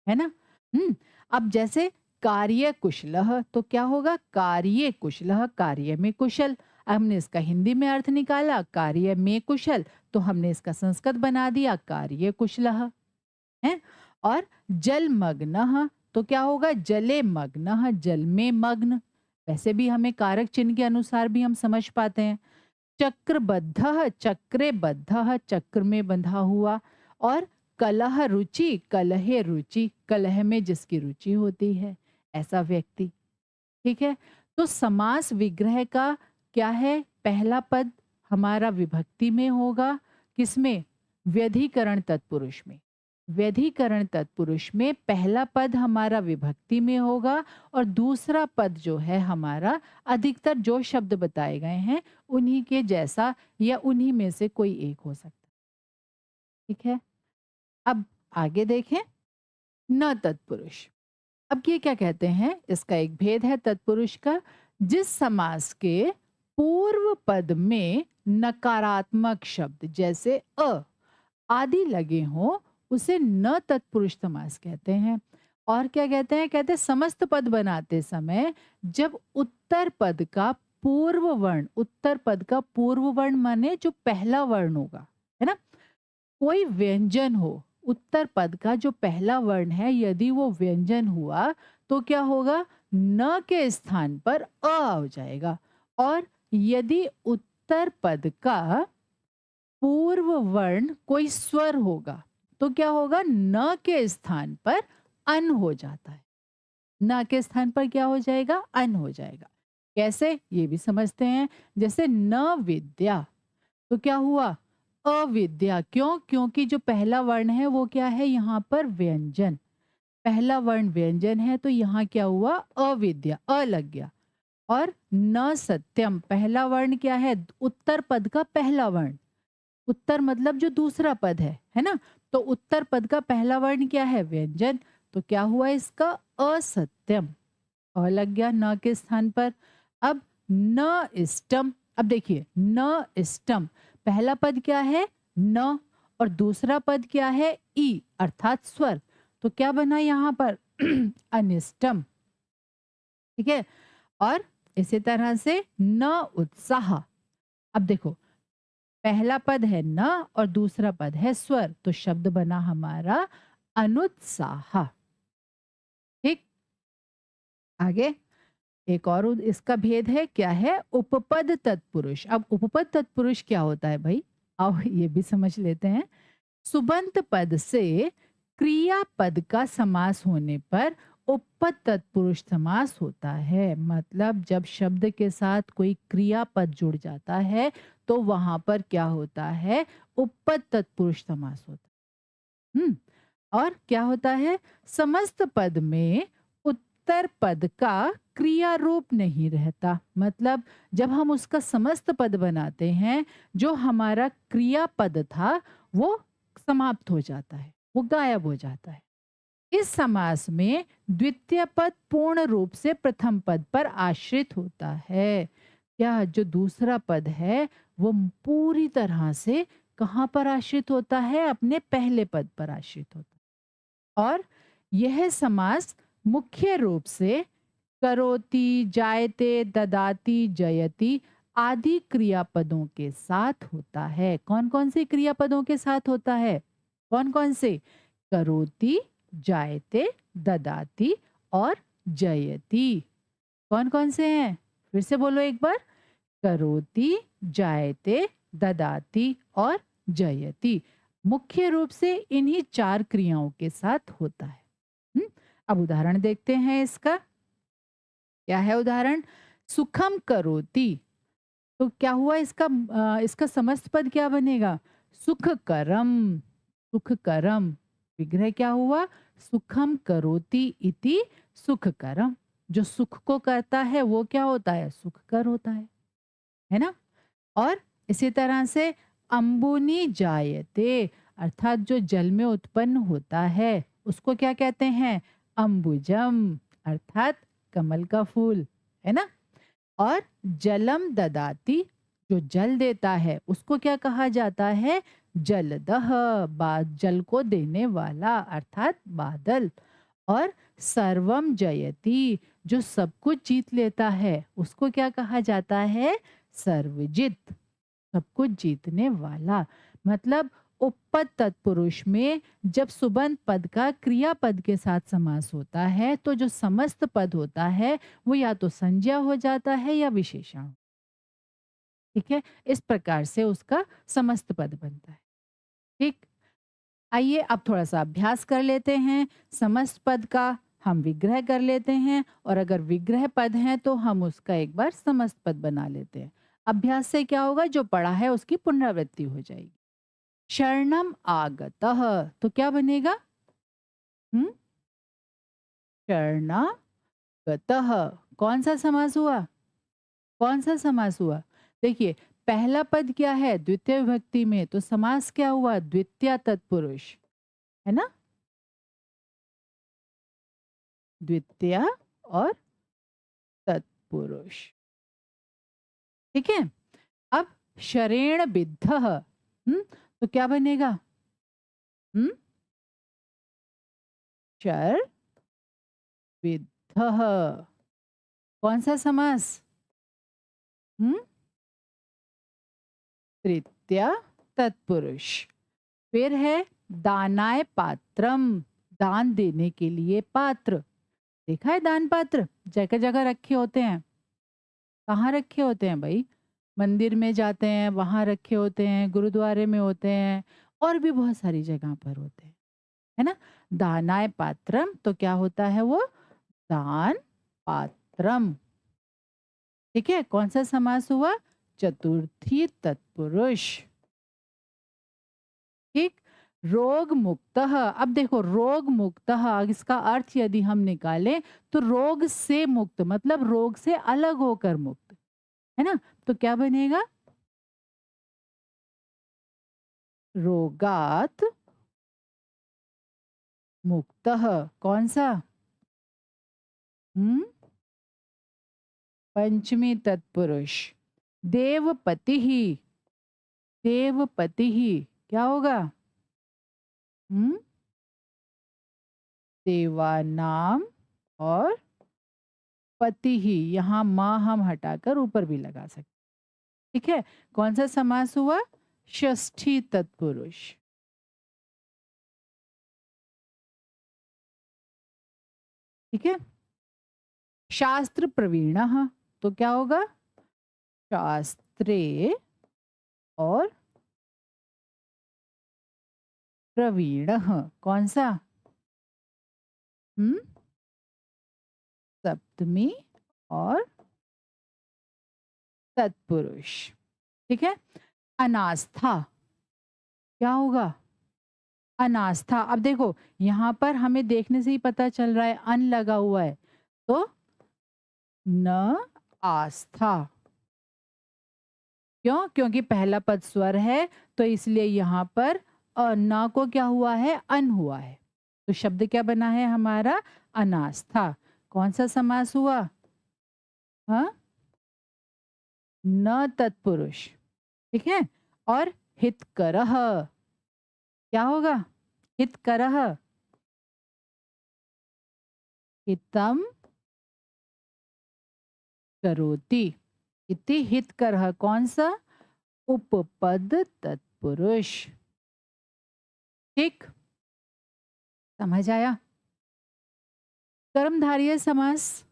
ना? हुँ, अब जैसे कार्य कुशलः, तो क्या होगा? कार्ये कुशलः, कार्य में कुशल। हमने इसका हिंदी में अर्थ निकाला कार्य में कुशल, तो हमने इसका संस्कृत बना दिया कार्य कुशलः, है? और जलमग्नः, तो क्या होगा? जले मग्नः, जल में मग्न। वैसे भी हमें कारक चिन्ह के अनुसार भी हम समझ पाते हैं। चक्रबद्धः, चक्रे बद्धः, चक्र में बंधा हुआ। और कलह रुचि, कलहे रुचि, कलह में जिसकी रुचि होती है, ऐसा व्यक्ति, ठीक है? तो समास विग्रह का क्या है? पहला पद हमारा विभक्ति में होगा, किसमें? व्यधिकरण तत्पुरुष में। व्यधिकरण तत्पुरुष में पहला पद हमारा विभक्ति में होगा और दूसरा पद जो है हमारा, अधिकतर जो शब्द बताए गए हैं उन्हीं के जैसा या उन्हीं में से कोई एक हो सकता है, ठीक है? अब आगे देखें, न तत्पुरुष। अब ये क्या कहते हैं? इसका एक भेद है तत्पुरुष का। जिस समास के पूर्व पद में नकारात्मक शब्द जैसे आदि लगे हों, उसे न तत्पुरुष समास कहते हैं। और क्या कहते हैं, कहते हैं समस्त पद बनाते समय जब उत्तर पद का पूर्व वर्ण, उत्तर पद का पूर्व वर्ण माने जो पहला वर्ण होगा, है ना, कोई व्यंजन हो, उत्तर पद का जो पहला वर्ण है यदि वो व्यंजन हुआ तो क्या होगा, न के स्थान पर अ हो जाएगा। और यदि उत्तर पद का पूर्व वर्ण कोई स्वर होगा तो क्या होगा, न के स्थान पर अन हो जाता है। न के स्थान पर क्या हो जाएगा, अन हो जाएगा। कैसे, ये भी समझते हैं। जैसे न विद्या, तो क्या हुआ, अविद्या। क्यों, क्योंकि जो पहला वर्ण है वो क्या है, यहाँ पर व्यंजन, पहला वर्ण व्यंजन है, तो यहाँ क्या हुआ, अविद्या, अ लग गया। और न सत्यम, पहला वर्ण क्या है, उत्तर पद का पहला वर्ण, उत्तर मतलब जो दूसरा पद है ना, तो उत्तर पद का पहला वर्ण क्या है, व्यंजन, तो क्या हुआ इसका, असत्यम, अ लग गया न के स्थान पर। अब न इष्टम, अब देखिए न इष्टम, पहला पद क्या है, न, और दूसरा पद क्या है, ई अर्थात स्वर, तो क्या बना यहाँ पर अनिष्टम। ठीक है। और इसी तरह से न उत्साह, अब देखो पहला पद है न और दूसरा पद है स्वर, तो शब्द बना हमारा अनुत्साह। ठीक, आगे एक और इसका भेद है, क्या है, उपपद तत्पुरुष। अब उपपद तत्पुरुष क्या होता है भाई, आओ ये भी समझ लेते हैं। सुबंत पद से क्रियापद का समास होने पर उपपद तत्पुरुष समास होता है। मतलब जब शब्द के साथ कोई क्रियापद जुड़ जाता है तो वहां पर क्या होता है, उपपद तत्पुरुष समास होता है। और क्या होता है, समस्त पद में उत्तर पद का क्रिया रूप नहीं रहता। मतलब जब हम उसका समस्त पद बनाते हैं, जो हमारा क्रिया पद था वो समाप्त हो जाता है, वो गायब हो जाता है। इस समास में द्वितीय पद पूर्ण रूप से प्रथम पद पर आश्रित होता है। क्या, जो दूसरा पद है वो पूरी तरह से कहाँ पर आश्रित होता है, अपने पहले पद पर आश्रित होता है। और यह समास मुख्य रूप से करोति, जायते, ददाति, जयति आदि क्रियापदों के साथ होता है। कौन कौन से क्रियापदों के साथ होता है, कौन कौन से, करोति, जायते, ददाति और जयति। कौन कौन से हैं, फिर से बोलो एक बार, करोति, जायते, ददाति और जयति मुख्य रूप से इन्हीं चार क्रियाओं के साथ होता है। अब उदाहरण देखते हैं इसका। क्या है उदाहरण, सुखम करोति, तो क्या हुआ इसका, इसका समस्त पद क्या बनेगा, सुख करम, सुख करम। विग्रह क्या हुआ, सुखम करोति इति सुख करम। जो सुख को करता है वो क्या होता है, सुख कर होता है ना। और इसी तरह से अंबुनी जायते, अर्थात जो जल में उत्पन्न होता है उसको क्या कहते हैं, अंबुजम, अर्थात कमल का फूल, है ना। और जलम ददाति, जो जल देता है उसको क्या कहा जाता है, जलदह, जल को देने वाला अर्थात बादल। और सर्वम जयति, जो सब कुछ जीत लेता है उसको क्या कहा जाता है, सर्वजित, सब कुछ जीतने वाला। मतलब उपपद तत्पुरुष में जब सुबंत पद का क्रियापद के साथ समास होता है तो जो समस्त पद होता है वो या तो संज्ञा हो जाता है या विशेषण। ठीक है, इस प्रकार से उसका समस्त पद बनता है। ठीक, आइए अब थोड़ा सा अभ्यास कर लेते हैं। समस्त पद का हम विग्रह कर लेते हैं और अगर विग्रह पद है तो हम उसका एक बार समस्त पद बना लेते हैं। अभ्यास से क्या होगा, जो पढ़ा है उसकी पुनरावृत्ति हो जाएगी। शरणम आगतः, तो क्या बनेगा, हम्म, शरणागतः। कौन सा समास हुआ, कौन सा समास हुआ, देखिए पहला पद क्या है, द्वितीय विभक्ति में, तो समास क्या हुआ, द्वितीय तत्पुरुष, है ना, द्वितीय और तत्पुरुष। ठीक है। अब शरेण बिद्ध, तो क्या बनेगा, शर विद्धः। कौन सा समास? हम्म, तृतीया तत्पुरुष। फिर है दानाय पात्रम, दान देने के लिए पात्र। देखा है दान पात्र जगह जगह रखे होते हैं। कहाँ रखे होते हैं भाई? मंदिर में जाते हैं वहां रखे होते हैं, गुरुद्वारे में होते हैं, और भी बहुत सारी जगह पर होते हैं, है ना। दानाय पात्रम तो क्या होता है वो? दान पात्रम। ठीक है, कौन सा समास हुआ? चतुर्थी तत्पुरुष। ठीक। रोग मुक्त, अब देखो रोग मुक्त, इसका अर्थ यदि हम निकालें तो रोग से मुक्त मतलब रोग से अलग होकर मुक्त, है ना। तो क्या बनेगा? रोगात मुक्त। कौन सा? हम्म, पंचमी तत्पुरुष। देवपति ही, देवपति ही क्या होगा? हम्म, देवानाम और पति ही, यहाँ माँ हम हटाकर ऊपर भी लगा सकते। ठीक है, कौन सा समास हुआ? षष्ठी तत्पुरुष। ठीक है। शास्त्र प्रवीण तो क्या होगा? शास्त्रे और प्रवीण। कौन सा? हम्म, सप्तमी और तत्पुरुष। ठीक है। अनास्था क्या होगा? अनास्था। अब देखो यहाँ पर हमें देखने से ही पता चल रहा है अन लगा हुआ है, तो न आस्था। क्यों? क्योंकि पहला पद स्वर है, तो इसलिए यहाँ पर न को क्या हुआ है? अन हुआ है। तो शब्द क्या बना है हमारा? अनास्था। कौन सा समास हुआ? हाँ, न तत्पुरुष। ठीक है। और हितकरः क्या होगा? हितकरः, हितम करोति इति हितकरः। कौन सा? उपपद तत्पुरुष। ठीक, समझ आया। कर्मधारय समास,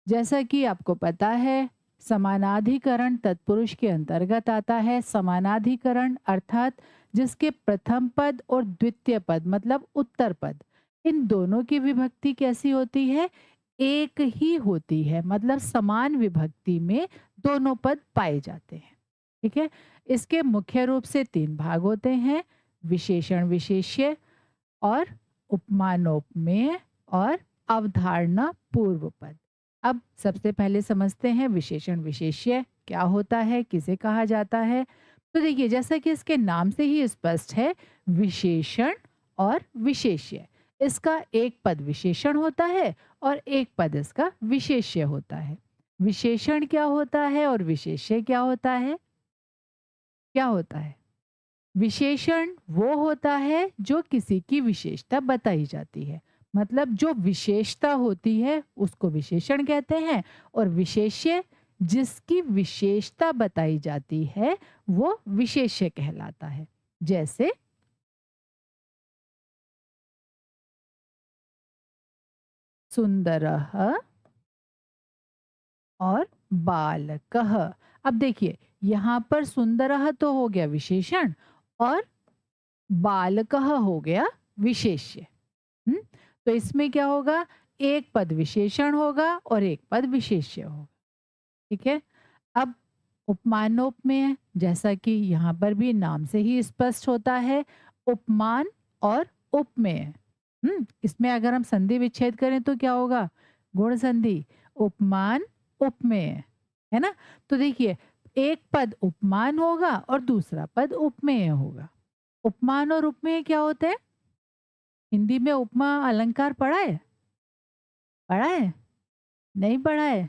जैसा कि आपको पता है समानाधिकरण तत्पुरुष के अंतर्गत आता है। समानाधिकरण अर्थात जिसके प्रथम पद और द्वितीय पद मतलब उत्तर पद, इन दोनों की विभक्ति कैसी होती है? एक ही होती है, मतलब समान विभक्ति में दोनों पद पाए जाते हैं। ठीक है। इसके मुख्य रूप से तीन भाग होते हैं: विशेषण विशेष्य और उपमानोपमेय और अवधारणा पूर्व पद। अब सबसे पहले समझते हैं विशेषण विशेष्य क्या होता है, किसे कहा जाता है। तो देखिए जैसा कि इसके नाम से ही स्पष्ट है, विशेषण और विशेष्य, इसका एक पद विशेषण होता है और एक पद इसका विशेष्य होता है। विशेषण क्या होता है और विशेष्य क्या होता है? क्या होता है? विशेषण वो होता है जो किसी की विशेषता बताई जाती है, मतलब जो विशेषता होती है उसको विशेषण कहते हैं, और विशेष्य जिसकी विशेषता बताई जाती है वो विशेष्य कहलाता है। जैसे सुंदरः और बालकः। अब देखिए यहाँ पर सुंदरः तो हो गया विशेषण और बालकः हो गया विशेष्य। तो इसमें क्या होगा? एक पद विशेषण होगा और एक पद विशेष्य होगा। ठीक है। अब उपमानोपमेय, जैसा कि यहाँ पर भी नाम से ही स्पष्ट होता है, उपमान और उपमेय। इसमें अगर हम संधि विच्छेद करें तो क्या होगा? गुण संधि, उपमान उपमेय, है ना। तो देखिए एक पद उपमान होगा और दूसरा पद उपमेय होगा। उपमान और उपमेय क्या होते हैं? हिंदी में उपमा अलंकार पढ़ा है? पढ़ा है? नहीं पढ़ा है?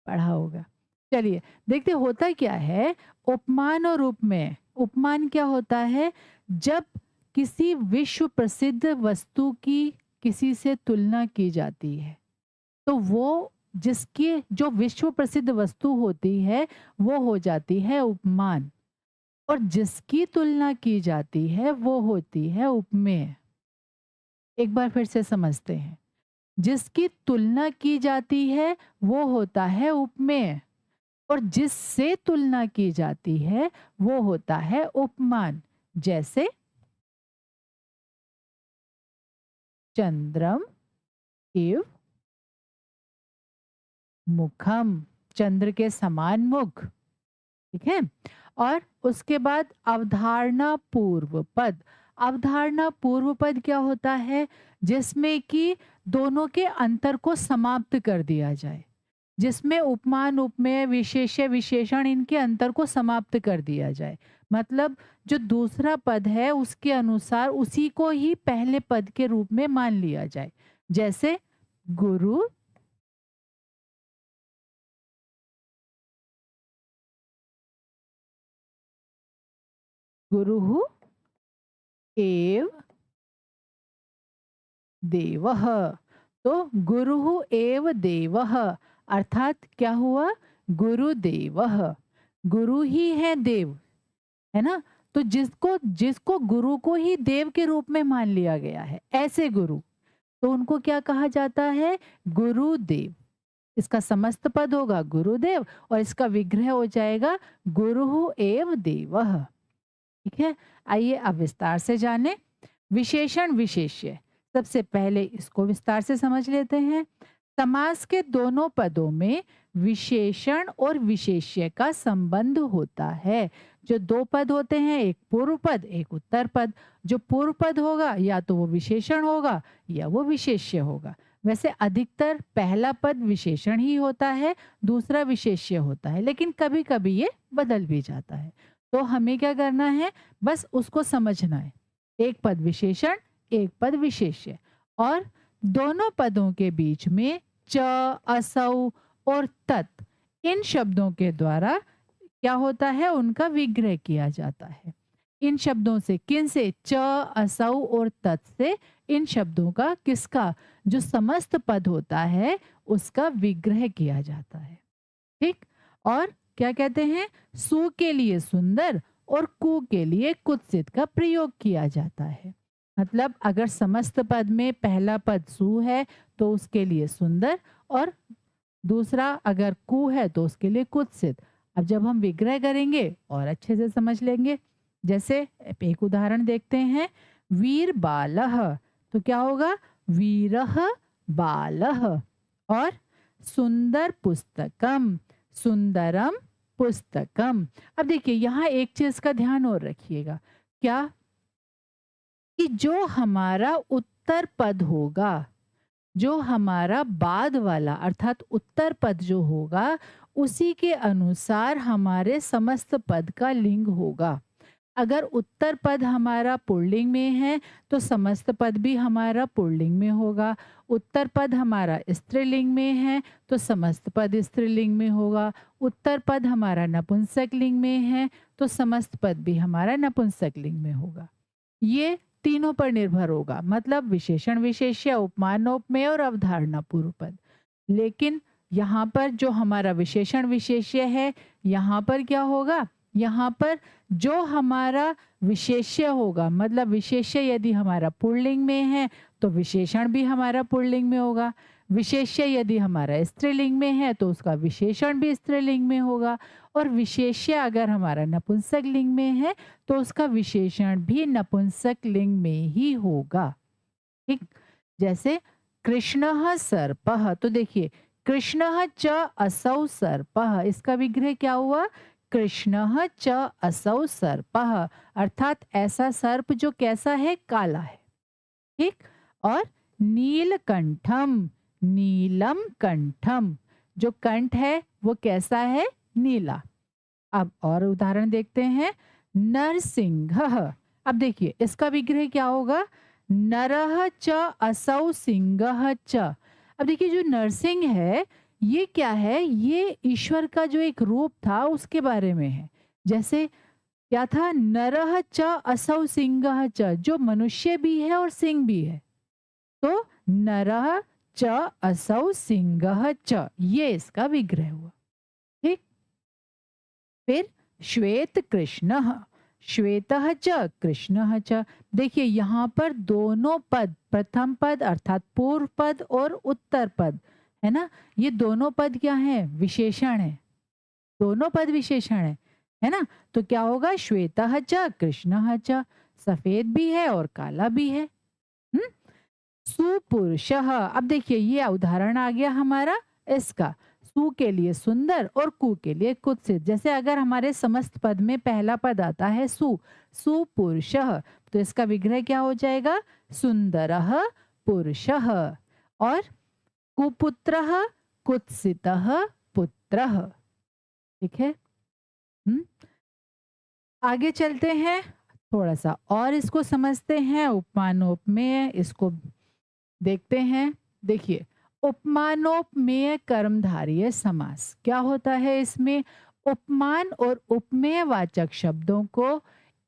पढ़ा होगा। चलिए देखते होता क्या है उपमान और उपमेय। उपमान क्या होता है? जब किसी विश्व प्रसिद्ध वस्तु की किसी से तुलना की जाती है तो वो जिसकी जो विश्व प्रसिद्ध वस्तु होती है वो हो जाती है उपमान, और जिसकी तुलना की जाती है वो होती है उपमेय। एक बार फिर से समझते हैं। जिसकी तुलना की जाती है वो होता है उपमेय, और जिससे तुलना की जाती है वो होता है उपमान। जैसे चंद्रम इव मुखम, चंद्र के समान मुख। ठीक है। और उसके बाद अवधारणा पूर्व पद। अवधारणा पूर्व पद क्या होता है? जिसमें कि दोनों के अंतर को समाप्त कर दिया जाए, जिसमें उपमान उपमेय विशेष्य विशेषण इनके अंतर को समाप्त कर दिया जाए। मतलब जो दूसरा पद है उसके अनुसार उसी को ही पहले पद के रूप में मान लिया जाए। जैसे गुरु गुरु एव देवः। तो गुरु एव देवः अर्थात क्या हुआ? गुरुदेवः, गुरु ही है देव, है ना? तो जिसको जिसको गुरु को ही देव के रूप में मान लिया गया है, ऐसे गुरु, तो उनको क्या कहा जाता है? गुरुदेव। इसका समस्त पद होगा गुरुदेव और इसका विग्रह हो जाएगा गुरु एव देवः। ठीक है। आइए अब विस्तार से जाने विशेषण विशेष्य। सबसे पहले इसको विस्तार से समझ लेते हैं। समास के दोनों पदों में विशेषण और विशेष्य का संबंध होता है। जो दो पद होते हैं, एक पूर्व पद एक उत्तर पद। जो पूर्व पद होगा या तो वो विशेषण होगा या वो विशेष्य होगा। वैसे अधिकतर पहला पद विशेषण ही होता है, दूसरा विशेष्य होता है, लेकिन कभी कभी ये बदल भी जाता है। तो हमें क्या करना है? बस उसको समझना है। एक पद विशेषण एक पद विशेष्य, और दोनों पदों के बीच में च, असौ और तत्, इन शब्दों के द्वारा क्या होता है? उनका विग्रह किया जाता है। इन शब्दों से, किन से? च, असौ और तत् से, इन शब्दों का, किसका? जो समस्त पद होता है उसका विग्रह किया जाता है। ठीक। और क्या कहते हैं? सु के लिए सुंदर और कु के लिए कुत्सित का प्रयोग किया जाता है। मतलब अगर समस्त पद में पहला पद सु है तो उसके लिए सुंदर, और दूसरा अगर कु है तो उसके लिए कुत्सित। अब जब हम विग्रह करेंगे और अच्छे से समझ लेंगे। जैसे एक उदाहरण देखते हैं, वीर बालह, तो क्या होगा? वीरह बालह। और सुंदर पुस्तकम, सुंदरम पुस्तकम। अब देखिए यहाँ एक चीज का ध्यान और रखिएगा, क्या? कि जो हमारा उत्तर पद होगा, जो हमारा बाद वाला अर्थात उत्तर पद जो होगा, उसी के अनुसार हमारे समस्त पद का लिंग होगा। अगर उत्तर पद हमारा पुल्लिंग में है तो समस्त पद भी हमारा पुल्लिंग में होगा। उत्तर पद हमारा स्त्रीलिंग में है तो समस्त पद स्त्रीलिंग में होगा। उत्तर पद हमारा नपुंसक लिंग में है तो समस्त पद भी हमारा नपुंसक लिंग में होगा। ये तीनों पर निर्भर होगा, मतलब विशेषण विशेष्य, उपमान उपमेय और अवधारणा पूर्व पद। लेकिन यहाँ पर जो हमारा विशेषण विशेष्य है, यहाँ पर क्या होगा? यहाँ पर जो हमारा विशेष्य होगा, मतलब विशेष्य यदि हमारा पुल्लिंग में है तो विशेषण भी हमारा पुल्लिंग में होगा। विशेष्य यदि हमारा स्त्रीलिंग में है तो उसका विशेषण भी स्त्रीलिंग में होगा। और विशेष्य अगर हमारा नपुंसक लिंग में है तो उसका विशेषण भी नपुंसक लिंग में ही होगा। ठीक। जैसे कृष्णः सर्पः, तो देखिए कृष्णः च असौ सर्पः, इसका विग्रह क्या हुआ? कृष्णः च असौ सर्पः, अर्थात ऐसा सर्प जो कैसा है? काला है। ठीक। और नीलकंठम, नीलम कंठम, जो कंठ है वो कैसा है? नीला। अब और उदाहरण देखते हैं, नरसिंह। अब देखिए इसका विग्रह क्या होगा? नरः च असौ सिंहः च। अब देखिए जो नरसिंह है ये क्या है? ये ईश्वर का जो एक रूप था उसके बारे में है। जैसे क्या था? नरः च असौ सिंहः च, जो मनुष्य भी है और सिंह भी है। तो नरः च असौ सिंहः च, ये इसका विग्रह हुआ। ठीक। फिर श्वेत कृष्णः, श्वेतः च कृष्णः च। देखिए यहाँ पर दोनों पद, प्रथम पद अर्थात पूर्व पद और उत्तर पद, है ना, ये दोनों पद क्या है? विशेषण है। दोनों पद विशेषण है ना? तो क्या होगा? श्वेतः च कृष्णः च, सफेद भी है और काला भी है। हम्म। सुपुरुषः, अब देखिए ये उदाहरण आ गया हमारा इसका, सु के लिए सुंदर और कु के लिए कुत्सित। जैसे अगर हमारे समस्त पद में पहला पद आता है सु, सुपुरुषः, तो इसका विग्रह क्या हो जाएगा? सुंदरः पुरुषः। और कुपुत्रः कुत्सितः पुत्रः। ठीक है। हम्म। आगे चलते हैं, थोड़ा सा और इसको समझते हैं, उपमानोपमेय इसको देखते हैं। देखिए, उपमानोपमेय कर्मधारय समास क्या होता है? इसमें उपमान और उपमेय वाचक शब्दों को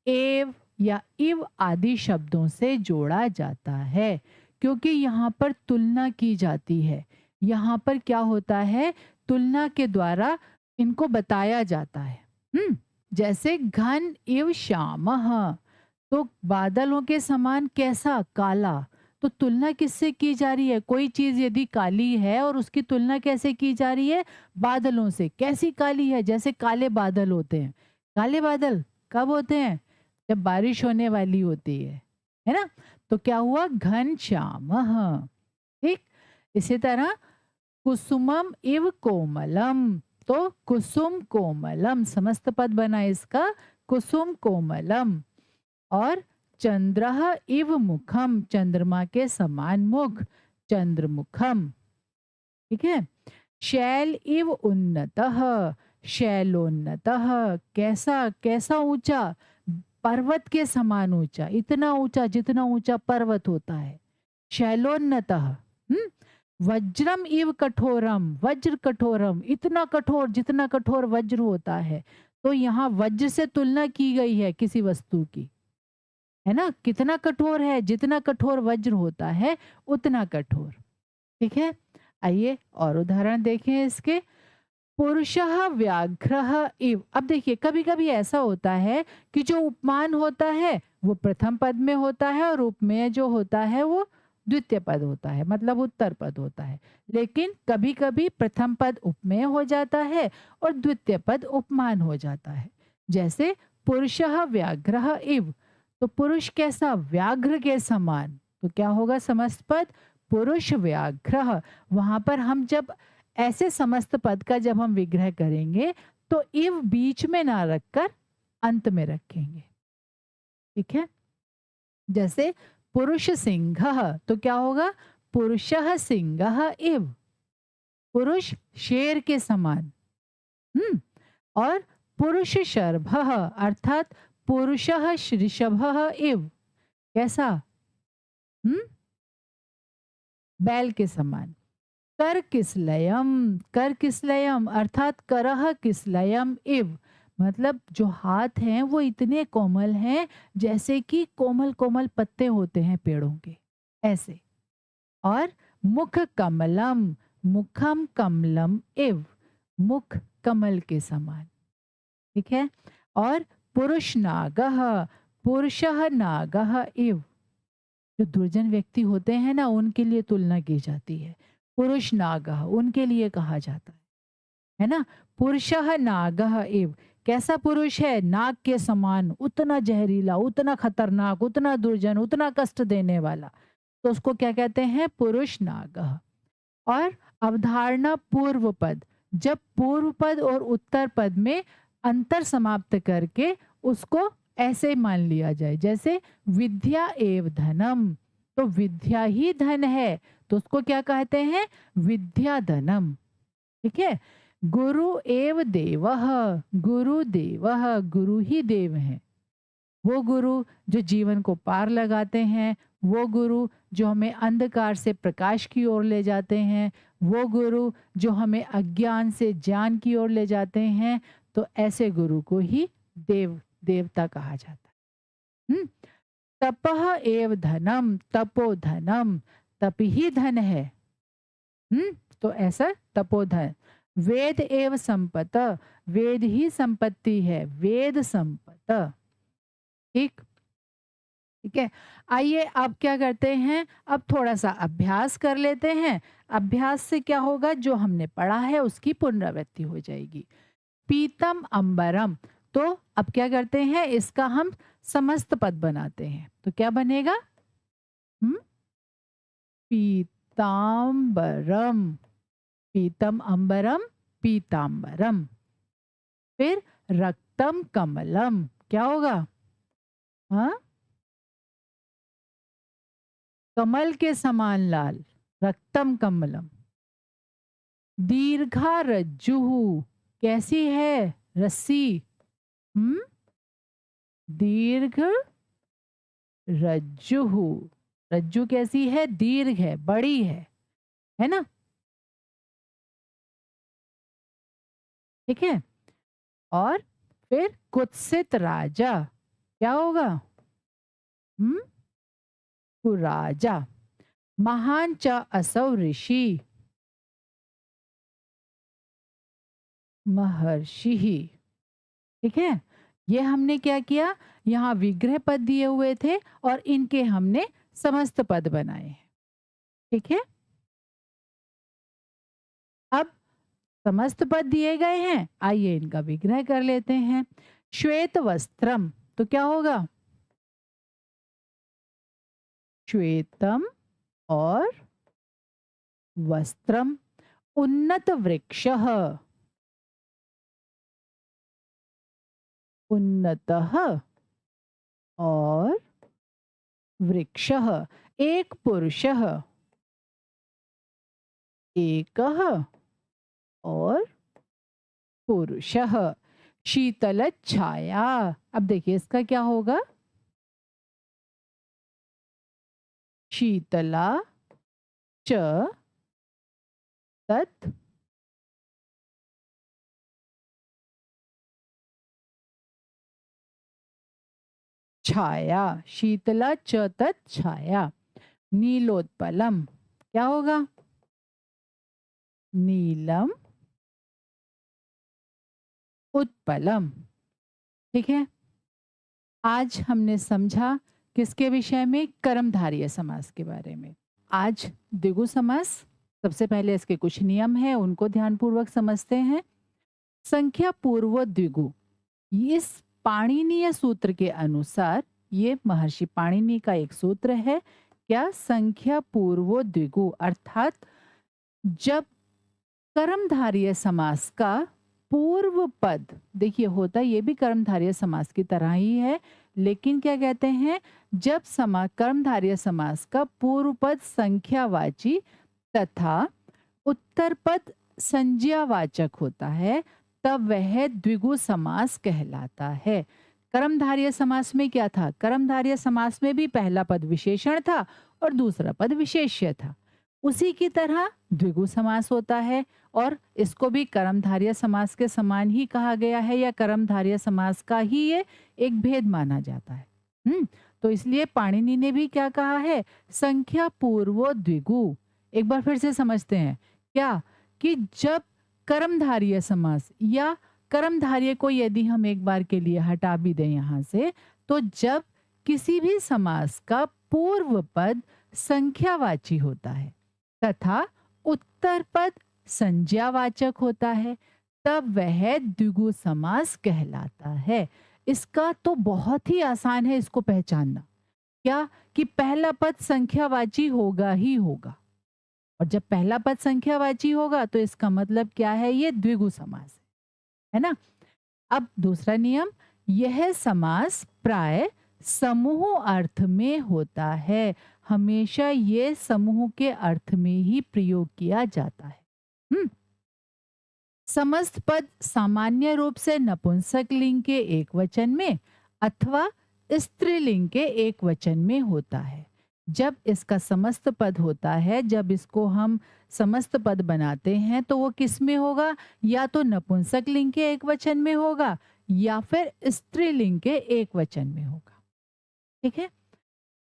एव या इव आदि शब्दों से जोड़ा जाता है, क्योंकि यहाँ पर तुलना की जाती है। यहाँ पर क्या होता है? तुलना के द्वारा इनको बताया जाता है। जैसे घन इव श्यामः, तो बादलों के समान कैसा? काला। तो तुलना किससे की जा रही है? कोई चीज यदि काली है और उसकी तुलना कैसे की जा रही है? बादलों से। कैसी काली है? जैसे काले बादल होते हैं। काले बादल कब होते हैं? जब बारिश होने वाली होती है ना? तो क्या हुआ? घन श्यामः। ठीक। इसी तरह कुसुमम इव कोमलम, तो कुसुम कोमलम समस्त पद बना इसका, कुसुम कोमलम। और चंद्रः इव मुखम, चंद्रमा के समान मुख, चंद्रमुखम। ठीक है। शैल इव उन्नतः, शैलोन्नतः, कैसा? कैसा ऊंचा? पर्वत के समान ऊंचा, इतना ऊंचा जितना ऊंचा पर्वत होता है, शैलोन्नतः। वज्रम इव कठोरम, वज्र कठोरम, इतना कठोर जितना कठोर वज्र होता है। तो यहाँ वज्र से तुलना की गई है किसी वस्तु की, है ना? कितना कठोर है? जितना कठोर वज्र होता है उतना कठोर। ठीक है। आइए और उदाहरण देखें इसके। पुरुषः व्याघ्रः इव, अब देखिए कभी कभी ऐसा होता है कि जो उपमान होता है वो प्रथम पद में होता है और उपमेय जो होता है वो द्वितीय पद होता है, मतलब उत्तर पद होता है। लेकिन कभी कभी प्रथम पद उपमेय हो जाता है और द्वितीय पद उपमान हो जाता है। जैसे पुरुषः व्याघ्रः इव, तो पुरुष कैसा? व्याघ्र के समान। तो क्या होगा समस्त पद? पुरुष व्याघ्र। वहां पर हम जब ऐसे समस्त पद का जब हम विग्रह करेंगे तो इव बीच में ना रखकर अंत में रखेंगे। ठीक है। जैसे पुरुष सिंह, तो क्या होगा? पुरुषः सिंह इव, पुरुष शेर के समान। और पुरुष शर्भः, अर्थात पुरुषः ऋषभः इव, कैसा? बैल के समान। कर किसलयम, कर किसलयम अर्थात करह किसलयम इव, मतलब जो हाथ हैं वो इतने कोमल हैं जैसे कि कोमल कोमल पत्ते होते हैं पेड़ों के, ऐसे। और मुख कमलम, मुखम कमलम इव, मुख कमल के समान। ठीक है। और पुरुष नागः, पुरुषः नागः इव, जो दुर्जन व्यक्ति होते हैं ना उनके लिए तुलना की जाती है। पुरुष नागः उनके लिए कहा जाता है ना? पुरुषः नागः इव, कैसा पुरुष है? नाग के समान, उतना जहरीला, उतना खतरनाक, उतना दुर्जन, उतना कष्ट देने वाला, तो उसको क्या कहते हैं? पुरुष नागः। और अवधारणा पूर्व पद, जब पूर्व पद और उत्तर पद में अंतर समाप्त करके उसको ऐसे मान लिया जाए, जैसे विद्या एव धनम, तो विद्या ही धन है, तो उसको क्या कहते हैं? विद्या धनम। ठीक है। गुरु एव देवः, गुरु देवः, गुरु ही देव हैं। वो गुरु जो जीवन को पार लगाते हैं, वो गुरु जो हमें अंधकार से प्रकाश की ओर ले जाते हैं, वो गुरु जो हमें अज्ञान से ज्ञान की ओर ले जाते हैं, तो ऐसे गुरु को ही देवता कहा जाता है। तपः एव धनम, तपो धनम, तप ही धन है। तो ऐसा तपोधन। वेद एव संपत, वेद ही संपत्ति है, वेद संपत। ठीक, ठीक है। आइए अब क्या करते हैं, अब थोड़ा सा अभ्यास कर लेते हैं। अभ्यास से क्या होगा, जो हमने पढ़ा है उसकी पुनरावृत्ति हो जाएगी। पीतम अंबरम, तो अब क्या करते हैं, इसका हम समस्त पद बनाते हैं। तो क्या बनेगा, हम्म पीतांबरम, पीतम अंबरम, पीतांबरम। फिर रक्तम कमलम, क्या होगा, हाँ, कमल के समान लाल, रक्तम कमलम। दीर्घा रज्जुहु, कैसी है, रस्सी, हम्म दीर्घ रज्जुहु, रज्जु कैसी है, दीर्घ है, बड़ी है ना। ठीक है। और फिर कुत्सित राजा, क्या होगा, हम्म कुराजा। महान च असौ ऋषि, महर्षि। ठीक है। ये हमने क्या किया, यहाँ विग्रह पद दिए हुए थे और इनके हमने समस्त पद बनाए हैं। ठीक है। अब समस्त पद दिए गए हैं, आइए इनका विग्रह कर लेते हैं। श्वेत वस्त्रम, तो क्या होगा, श्वेतम और वस्त्रम। उन्नत वृक्षः, उन्नतः और वृक्षः। एक पुरुषः, एकः और पुरुषः। शीतल छाया, अब देखिए इसका क्या होगा, शीतला च तत् छाया, शीतला च तत् छाया। नीलोत्पलम, क्या होगा, नीलम उत्पलम। ठीक है। आज हमने समझा किसके विषय में, कर्मधारय समास के बारे में। आज द्विगु समास, सबसे पहले इसके कुछ नियम हैं, उनको ध्यानपूर्वक समझते हैं। संख्या पूर्व द्विगु, इस पाणिनीय सूत्र के अनुसार, ये महर्षि पाणिनि का एक सूत्र है। क्या, संख्या पूर्व द्विगु, अर्थात जब कर्मधारय समास का पूर्व पद, देखिए होता ये भी कर्मधारय समास की तरह ही है, लेकिन क्या कहते हैं, जब कर्मधारय समास का पूर्व पद संख्यावाची तथा उत्तर पद संज्ञावाचक होता है, तब वह द्विगु समास कहलाता है। कर्मधारय समास में क्या था, कर्मधारय समास में भी पहला पद विशेषण था और दूसरा पद विशेष्य था। उसी की तरह द्विगु समास होता है और इसको भी कर्मधारय समास के समान ही कहा गया है, या कर्मधारय समास का ही ये एक भेद माना जाता है। तो इसलिए पाणिनि ने भी क्या कहा है, संख्या पूर्व द्विगु। एक बार फिर से समझते हैं क्या, कि जब कर्मधारय समास या कर्मधारय को यदि हम एक बार के लिए हटा भी दें यहाँ से, तो जब किसी भी समास का पूर्व पद संख्यावाची होता है तथा उत्तर पद संज्ञावाचक होता है, तब वह द्विगु समास कहलाता है। इसका तो बहुत ही आसान है इसको पहचानना, क्या, कि पहला पद संख्यावाची होगा ही होगा, और जब पहला पद संख्यावाची होगा तो इसका मतलब क्या है, ये द्विगु समास है ना। अब दूसरा नियम, यह समास प्राय समूह अर्थ में होता है, हमेशा ये समूह के अर्थ में ही प्रयोग किया जाता है। समस्त पद सामान्य रूप से नपुंसक लिंग के एक वचन में अथवा स्त्रीलिंग के एक वचन में होता है। जब इसका समस्त पद होता है, जब इसको हम समस्त पद बनाते हैं, तो वो किस में होगा, या तो नपुंसक लिंग के एक वचन में होगा या फिर स्त्रीलिंग के एक वचन में होगा। ठीक है।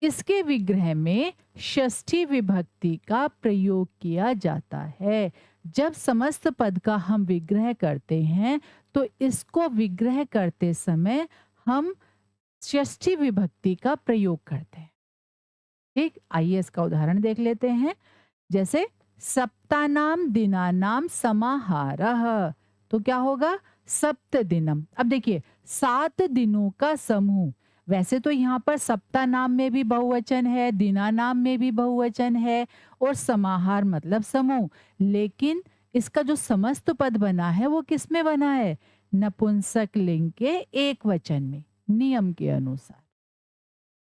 इसके विग्रह में षष्ठी विभक्ति का प्रयोग किया जाता है। जब समस्त पद का हम विग्रह करते हैं तो इसको विग्रह करते समय हम षष्ठी विभक्ति का प्रयोग करते हैं। ठीक, आइए इसका उदाहरण देख लेते हैं। जैसे सप्तानाम दिनानाम समाहारः, तो क्या होगा? सप्त दिनम। अब देखिए 7 दिनों का समूह। वैसे तो यहाँ पर सप्ताह नाम में भी बहुवचन है, दिना नाम में भी बहुवचन है और समाहार मतलब समूह, लेकिन इसका जो समस्त पद बना है वो किस में बना है? नपुंसक लिंग के एक वचन में, नियम के अनुसार।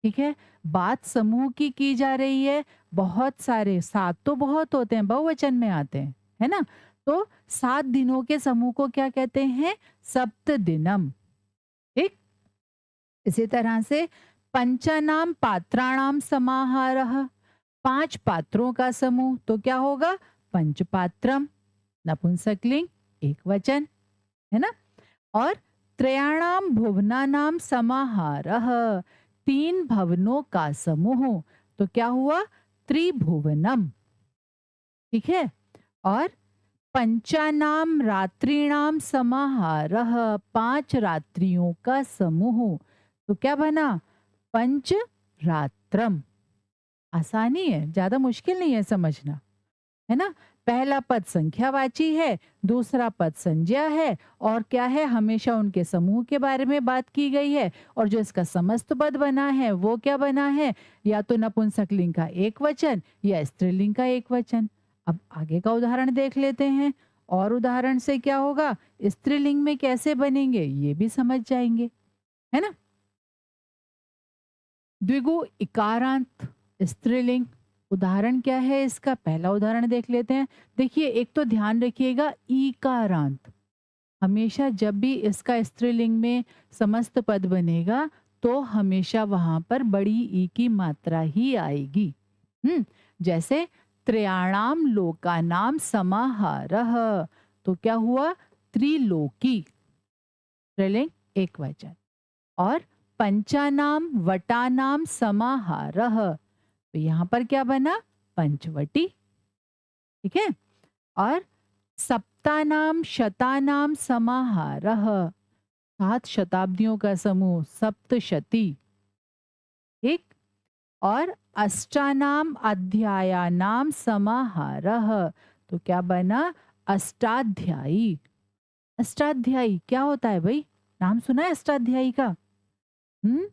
ठीक है, बात समूह की जा रही है। बहुत सारे, 7 तो बहुत होते हैं, बहुवचन में आते हैं, है ना? तो 7 दिनों के समूह को क्या कहते हैं? सप्त दिनम। ठीक, इसी तरह से पंचानाम पात्राणाम समाहारः, 5 पात्रों का समूह, तो क्या होगा? पंचपात्रम, नपुंसकलिंग, एक वचन, है ना? और त्रयाणाम भुवनानाम समाहारः, 3 भवनों का समूह, तो क्या हुआ? त्रिभुवनम। ठीक है, और पंचानाम रात्रिणाम समाहारः, 5 रात्रियों का समूह, तो क्या बना? पंच रात्रम। आसानी है, ज्यादा मुश्किल नहीं है समझना, है ना? पहला पद संख्यावाची है, दूसरा पद संज्ञा है, और क्या है? हमेशा उनके समूह के बारे में बात की गई है। और जो इसका समस्त पद बना है वो क्या बना है? या तो नपुंसकलिंग का एक वचन या स्त्रीलिंग का एक वचन। अब आगे का उदाहरण देख लेते हैं, और उदाहरण से क्या होगा, स्त्रीलिंग में कैसे बनेंगे ये भी समझ जाएंगे, है ना? द्विगु इकारांत स्त्रीलिंग, उदाहरण क्या है इसका? पहला उदाहरण देख लेते हैं। देखिए, एक तो ध्यान रखिएगा, ईकारांत, हमेशा जब भी इसका स्त्रीलिंग में समस्त पद बनेगा तो हमेशा वहां पर बड़ी ई की मात्रा ही आएगी। जैसे त्रयाणाम लोकानाम समाहारः, तो क्या हुआ? त्रिलोकी, स्त्रीलिंग एक वचन। और पंचानाम वटानाम समाहारः, तो यहाँ पर क्या बना? पंचवटी। ठीक है, और सप्तानाम शतानाम समाहारः, 7 शताब्दियों का समूह, सप्तशती। ठीक, और अष्टानाम अध्यायानाम समाहारः, तो क्या बना? अष्टाध्यायी। अष्टाध्यायी क्या होता है भाई? नाम सुना है अष्टाध्यायी का? हम्म,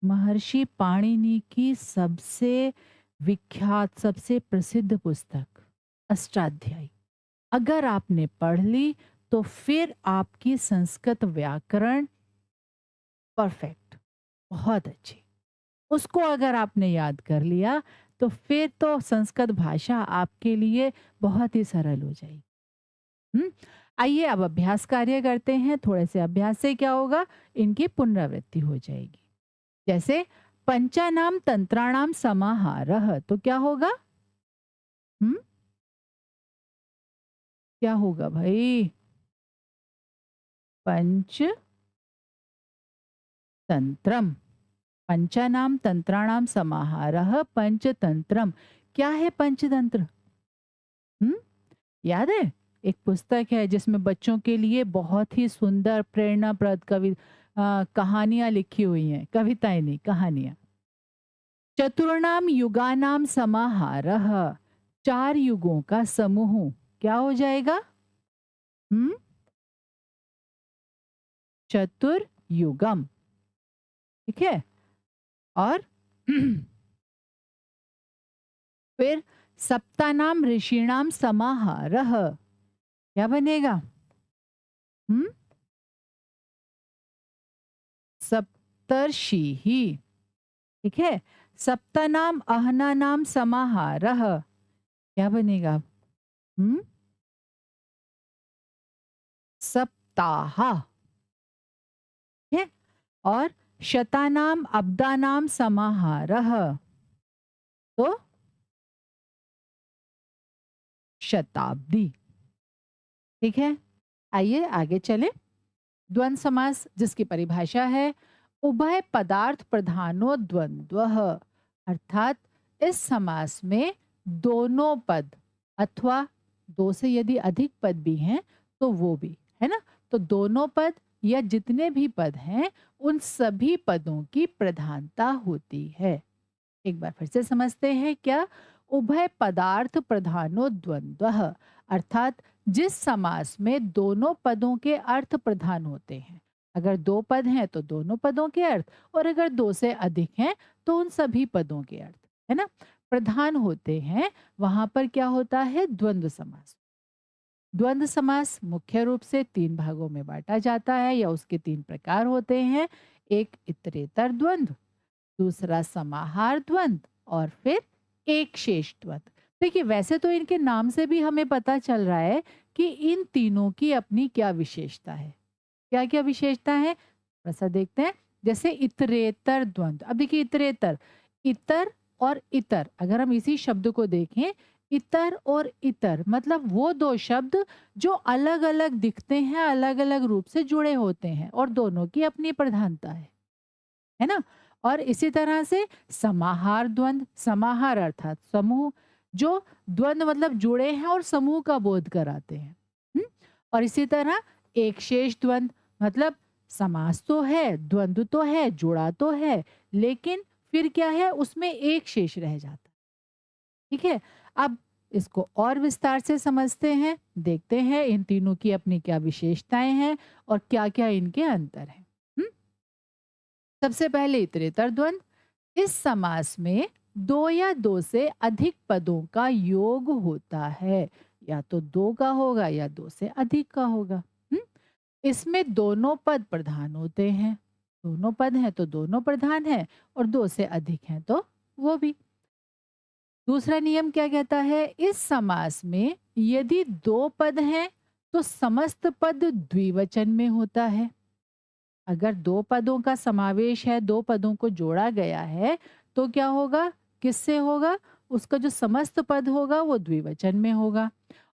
महर्षि पाणिनि की सबसे विख्यात, सबसे प्रसिद्ध पुस्तक अष्टाध्यायी। अगर आपने पढ़ ली तो फिर आपकी संस्कृत व्याकरण परफेक्ट, बहुत अच्छी। उसको अगर आपने याद कर लिया तो फिर तो संस्कृत भाषा आपके लिए बहुत ही सरल हो जाएगी। हम्म, आइए अब अभ्यास कार्य करते हैं। थोड़े से अभ्यास से क्या होगा, इनकी पुनरावृत्ति हो जाएगी। जैसे पंचानाम तंत्राणाम समाहारः, तो क्या होगा? हम्म, क्या होगा भाई? पंच तंत्रम, पंचानाम तंत्राणाम समाहारः पंचतंत्रम। क्या है पंचतंत्र? हम्म, याद है? एक पुस्तक है जिसमें बच्चों के लिए बहुत ही सुंदर प्रेरणाप्रद कहानियां लिखी हुई हैं, कविताएं नहीं, कहानियां। चतुर्णाम युगानाम समाहारः, 4 युगों का समूह, क्या हो जाएगा? हम्म, चतुर्युगम। ठीक है, और फिर सप्तानाम ऋषिणाम समाहारः, क्या बनेगा? हम्म, सप्तर्षि ही। ठीक है, सप्तनाम अहनानाम समाहारः, क्या बनेगा? हम्म, सप्ताह। ठीक है, और शतानाम अब्दानाम समाहारः, तो शताब्दी। ठीक है, आइए आगे चले। द्वंद्व समास जिसकी परिभाषा है, उभय पदार्थ प्रधानो द्वंद्वः, अर्थात इस समास में दोनों पद अथवा दो से यदि अधिक पद भी हैं तो वो भी, है ना। तो दोनों पद या जितने भी पद हैं उन सभी पदों की प्रधानता होती है। एक बार फिर से समझते हैं क्या। उभय पदार्थ प्रधानो द्वंद्वः, अर्थात जिस समास में दोनों पदों के अर्थ प्रधान होते हैं, अगर दो पद हैं तो दोनों पदों के अर्थ, और अगर दो से अधिक हैं तो उन सभी पदों के अर्थ, है ना, प्रधान होते हैं, वहां पर क्या होता है, द्वंद्व समास। द्वंद्व समास मुख्य रूप से तीन भागों में बांटा जाता है या उसके तीन प्रकार होते हैं। एक इतरेतर द्वंद्व, दूसरा समाहार द्वंद्व और फिर एक शेष द्वंद्व। देखिए वैसे तो इनके नाम से भी हमें पता चल रहा है कि इन तीनों की अपनी क्या विशेषता है। क्या क्या विशेषता है ऐसा देखते हैं। जैसे इतरेतर द्वंद्व, अब देखिए इतरेतर, इतर और इतर, अगर हम इसी शब्द को देखें, इतर और इतर मतलब वो दो शब्द जो अलग अलग दिखते हैं, अलग अलग रूप से जुड़े होते हैं और दोनों की अपनी प्रधानता है ना। और इसी तरह से समाहार द्वंद्व, समाहार अर्थात समूह, जो द्वंद्व मतलब जुड़े हैं और समूह का बोध कराते हैं। हुँ? और इसी तरह एक शेष द्वंद्व मतलब समास तो है, द्वंद्व तो है, जुड़ा तो है, लेकिन फिर क्या है, उसमें एक शेष रह जाता है। ठीक है। अब इसको और विस्तार से समझते हैं, देखते हैं इन तीनों की अपनी क्या विशेषताएं हैं और क्या क्या इनके अंतर हैं। हुँ? सबसे पहले इतरेतर द्वंद्व, इस समास में दो या दो से अधिक पदों का योग होता है, या तो दो का होगा या दो से अधिक का होगा। हुँ? इसमें दोनों पद प्रधान होते हैं, दोनों पद हैं तो दोनों प्रधान हैं, और दो से अधिक हैं तो वो भी। दूसरा नियम क्या कहता है, इस समास में यदि दो पद हैं तो समस्त पद द्विवचन में होता है। अगर दो पदों का समावेश है, दो पदों को जोड़ा गया है, तो क्या होगा, किससे होगा, उसका जो समस्त पद होगा वो द्विवचन में होगा।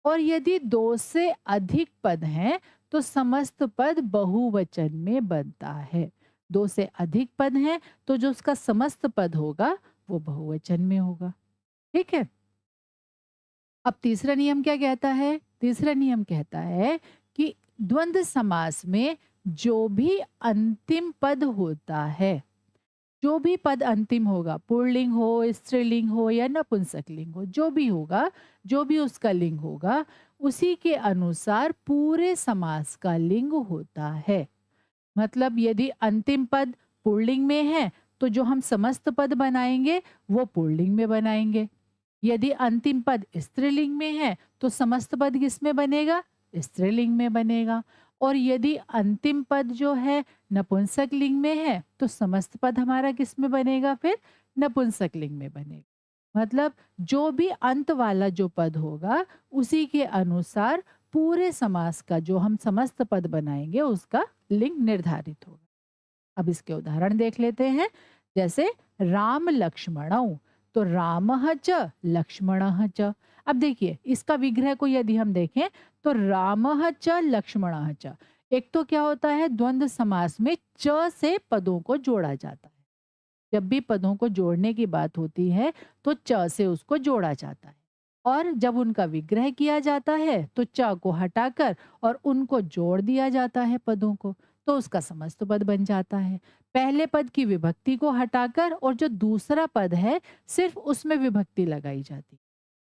और यदि दो से अधिक पद हैं तो समस्त पद बहुवचन में बनता है। दो से अधिक पद हैं तो जो उसका समस्त पद होगा वो बहुवचन में होगा। ठीक है। अब तीसरा नियम क्या कहता है, तीसरा नियम कहता है कि द्वंद्व समास में जो भी अंतिम पद होता है, जो भी पद अंतिम होगा, पुल्लिंग हो, स्त्रीलिंग हो या नपुंसकलिंग हो, जो भी होगा, जो भी उसका लिंग होगा, उसी के अनुसार पूरे समास का लिंग होता है। मतलब यदि अंतिम पद पुल्लिंग में है तो जो हम समस्त पद बनाएंगे वो पुल्लिंग में बनाएंगे। यदि अंतिम पद स्त्रीलिंग में है तो समस्त पद किसमें बनेगा, स्त्रीलिंग में बनेगा। और यदि अंतिम पद जो है नपुंसक लिंग में है तो समस्त पद हमारा किस में बनेगा, फिर नपुंसक लिंग में बनेगा। मतलब जो भी अंत वाला जो पद होगा उसी के अनुसार पूरे समास का जो हम समस्त पद बनाएंगे उसका लिंग निर्धारित होगा। अब इसके उदाहरण देख लेते हैं। जैसे राम लक्ष्मणौ, तो रामः च लक्ष्मणः च। अब देखिए इसका विग्रह को यदि हम देखें तो रामः च लक्ष्मणः च, एक तो क्या होता है, द्वंद्व समास में च से पदों को जोड़ा जाता है। जब भी पदों को जोड़ने की बात होती है तो च से उसको जोड़ा जाता है, और जब उनका विग्रह किया जाता है तो च को हटाकर और उनको जोड़ दिया जाता है पदों को, तो उसका समस्त पद बन जाता है। पहले पद की विभक्ति को हटाकर और जो दूसरा पद है सिर्फ उसमें विभक्ति लगाई जाती।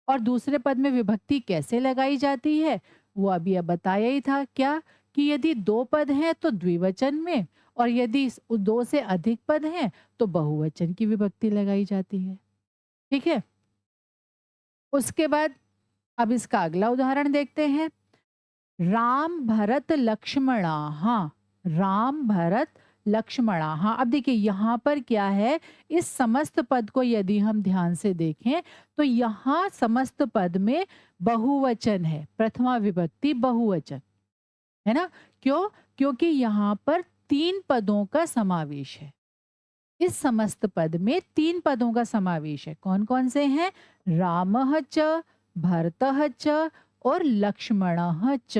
और दूसरे पद में विभक्ति कैसे लगाई जाती है वो अभी अब बताया ही था, क्या कि यदि दो पद हैं तो द्विवचन में, और यदि दो से अधिक पद हैं तो बहुवचन की विभक्ति लगाई जाती है। ठीक है। उसके बाद अब इसका अगला उदाहरण देखते हैं। राम भरत लक्ष्मणा, हाँ, राम भरत लक्ष्मणा, हाँ। अब देखिए यहाँ पर क्या है, इस समस्त पद को यदि हम ध्यान से देखें तो यहाँ समस्त पद में बहुवचन है, प्रथमा विभक्ति बहुवचन, है ना। क्यों, क्योंकि यहाँ पर तीन पदों का समावेश है। इस समस्त पद में तीन पदों का समावेश है। कौन कौन से हैं, रामः च, भरतः च और लक्ष्मणः च,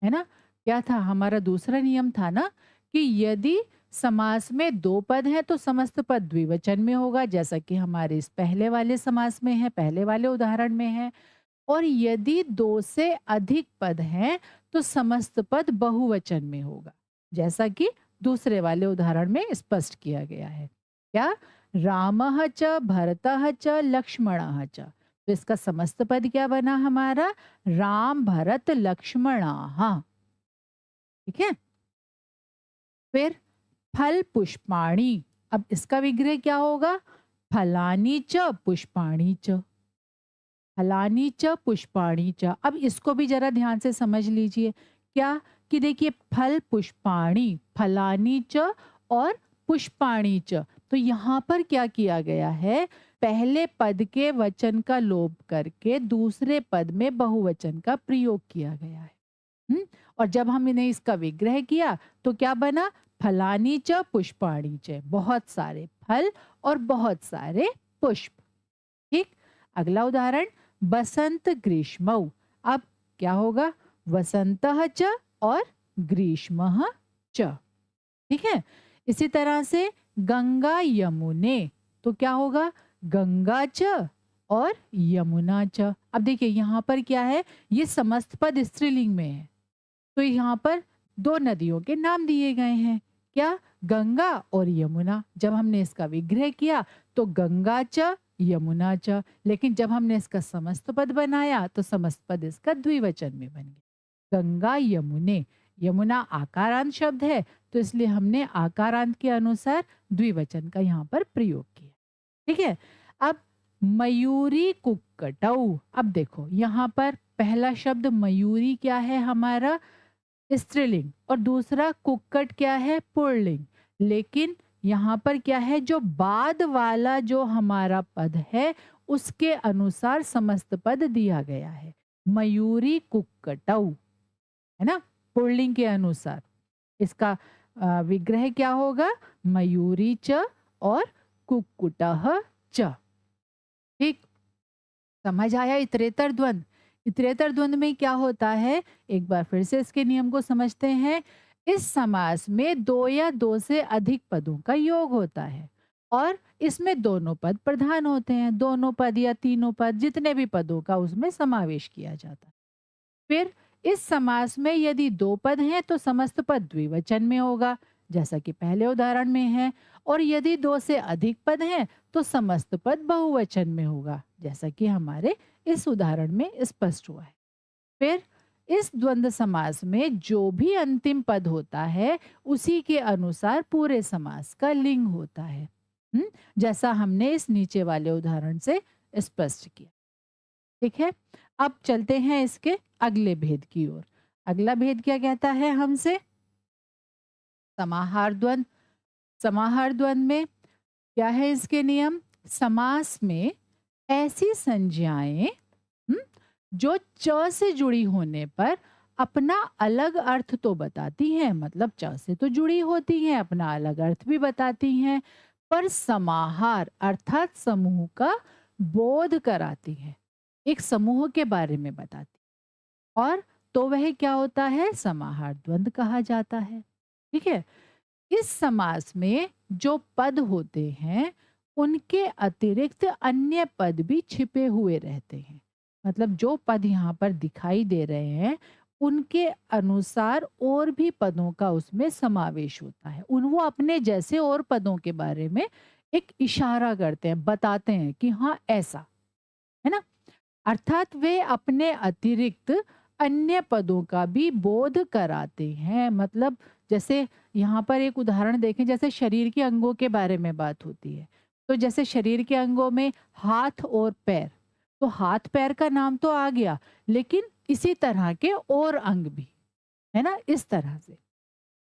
है ना। क्या था हमारा दूसरा नियम था ना कि यदि समास में दो पद हैं तो समस्त पद द्विवचन में होगा, जैसा कि हमारे इस पहले वाले समास में है, पहले वाले उदाहरण में है। और यदि दो से अधिक पद हैं तो समस्त पद बहुवचन में होगा, जैसा कि दूसरे वाले उदाहरण में स्पष्ट किया गया है। क्या? रामः च भरतः च लक्ष्मणः च। तो इसका समस्त पद क्या बना हमारा? राम भरत लक्ष्मणाः। ठीक है। फिर फल पुष्पाणि। अब इसका विग्रह क्या होगा? फलानि च पुष्पाणि च। फलानि च पुष्पाणि च। अब इसको भी जरा ध्यान से समझ लीजिए। क्या? कि देखिए फल पुष्पाणि, फलानि च और पुष्पाणि च। तो यहाँ पर क्या किया गया है? पहले पद के वचन का लोप करके दूसरे पद में बहुवचन का प्रयोग किया गया है। और जब हमने इसका विग्रह किया तो क्या बना? फलानि च पुष्पाणि च। बहुत सारे फल और बहुत सारे पुष्प। ठीक। अगला उदाहरण, बसंत ग्रीष्मौ। अब क्या होगा? वसंतः च और ग्रीष्मः च। ठीक है। इसी तरह से गंगा यमुने। तो क्या होगा? गंगा च और यमुना च। अब देखिए यहाँ पर क्या है? ये समस्त पद स्त्रीलिंग में है, तो यहाँ पर दो नदियों के नाम दिए गए हैं। क्या? गंगा और यमुना। जब हमने इसका विग्रह किया तो गंगा च यमुना च, लेकिन जब हमने इसका समस्त पद बनाया तो समस्त पद इसका द्विवचन में बन गया, गंगा यमुने। यमुना आकारांत शब्द है तो इसलिए हमने आकारांत के अनुसार द्विवचन का यहाँ पर प्रयोग किया। ठीक है। अब मयूरी कुक्कटौ। अब देखो यहाँ पर पहला शब्द मयूरी क्या है हमारा? स्त्रीलिंग, और दूसरा कुक्कट क्या है? पुल्लिंग। लेकिन यहाँ पर क्या है? जो बाद वाला जो हमारा पद है उसके अनुसार समस्त पद दिया गया है। मयूरी कुक्कटौ, है ना, पुल्लिंग के अनुसार। इसका विग्रह क्या होगा? मयूरी च और कुक्कुटः च। ठीक। समझ आया इतरेतर द्वंद? इतरेतर द्वंद में क्या होता है? एक बार फिर से इसके नियम को समझते हैं। इस समास में दो या दो से अधिक पदों का योग होता है और इसमें दोनों पद प्रधान होते हैं। दोनों पद या तीनों पद, जितने भी पदों का उसमें समावेश किया जाता है। फिर इस समास में यदि दो पद हैं तो समस्त पद द्विवचन में होगा, जैसा कि पहले उदाहरण में है। और यदि दो से अधिक पद हैं तो समस्त पद बहुवचन में होगा, जैसा कि हमारे इस उदाहरण में स्पष्ट हुआ है। फिर इस द्वंद्व समास में जो भी अंतिम पद होता है उसी के अनुसार पूरे समास का लिंग होता है, जैसा हमने इस नीचे वाले उदाहरण से स्पष्ट किया। ठीक है। अब चलते हैं इसके अगले भेद की ओर। अगला भेद क्या कहता है हमसे? समाहार द्वंद। समाहार द्वंद में क्या है इसके नियम? समास में ऐसी संज्ञाएं जो च से जुड़ी होने पर अपना अलग अर्थ तो बताती हैं, मतलब च से तो जुड़ी होती हैं, अपना अलग अर्थ भी बताती हैं, पर समाहार अर्थात समूह का बोध कराती हैं, एक समूह के बारे में बताती, और तो वह क्या होता है? समाहार द्वंद कहा जाता है। ठीक है। इस समास में जो पद होते हैं उनके अतिरिक्त अन्य पद भी छिपे हुए रहते हैं। मतलब जो पद यहाँ पर दिखाई दे रहे हैं उनके अनुसार और भी पदों का उसमें समावेश होता है। उन वो अपने जैसे और पदों के बारे में एक इशारा करते हैं, बताते हैं कि हाँ ऐसा है ना। अर्थात वे अपने अतिरिक्त अन्य पदों का भी बोध कराते हैं। मतलब जैसे यहाँ पर एक उदाहरण देखें, जैसे शरीर के अंगों के बारे में बात होती है, तो जैसे शरीर के अंगों में हाथ और पैर, तो हाथ पैर का नाम तो आ गया, लेकिन इसी तरह के और अंग भी है ना, इस तरह से।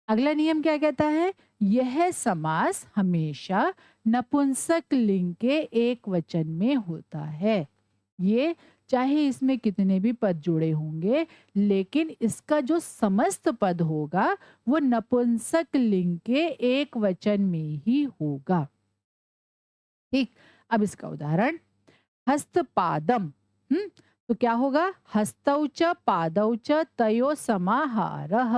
अगला नियम क्या कहता है? यह समास हमेशा नपुंसक लिंग के एक वचन में होता है। ये चाहे इसमें कितने भी पद जुड़े होंगे, लेकिन इसका जो समस्त पद होगा वो नपुंसक लिंग के एक वचन में ही होगा। ठीक। अब इसका उदाहरण, हस्तपादम। तो क्या होगा? हस्तौ च पादौ च तयो समाहारः।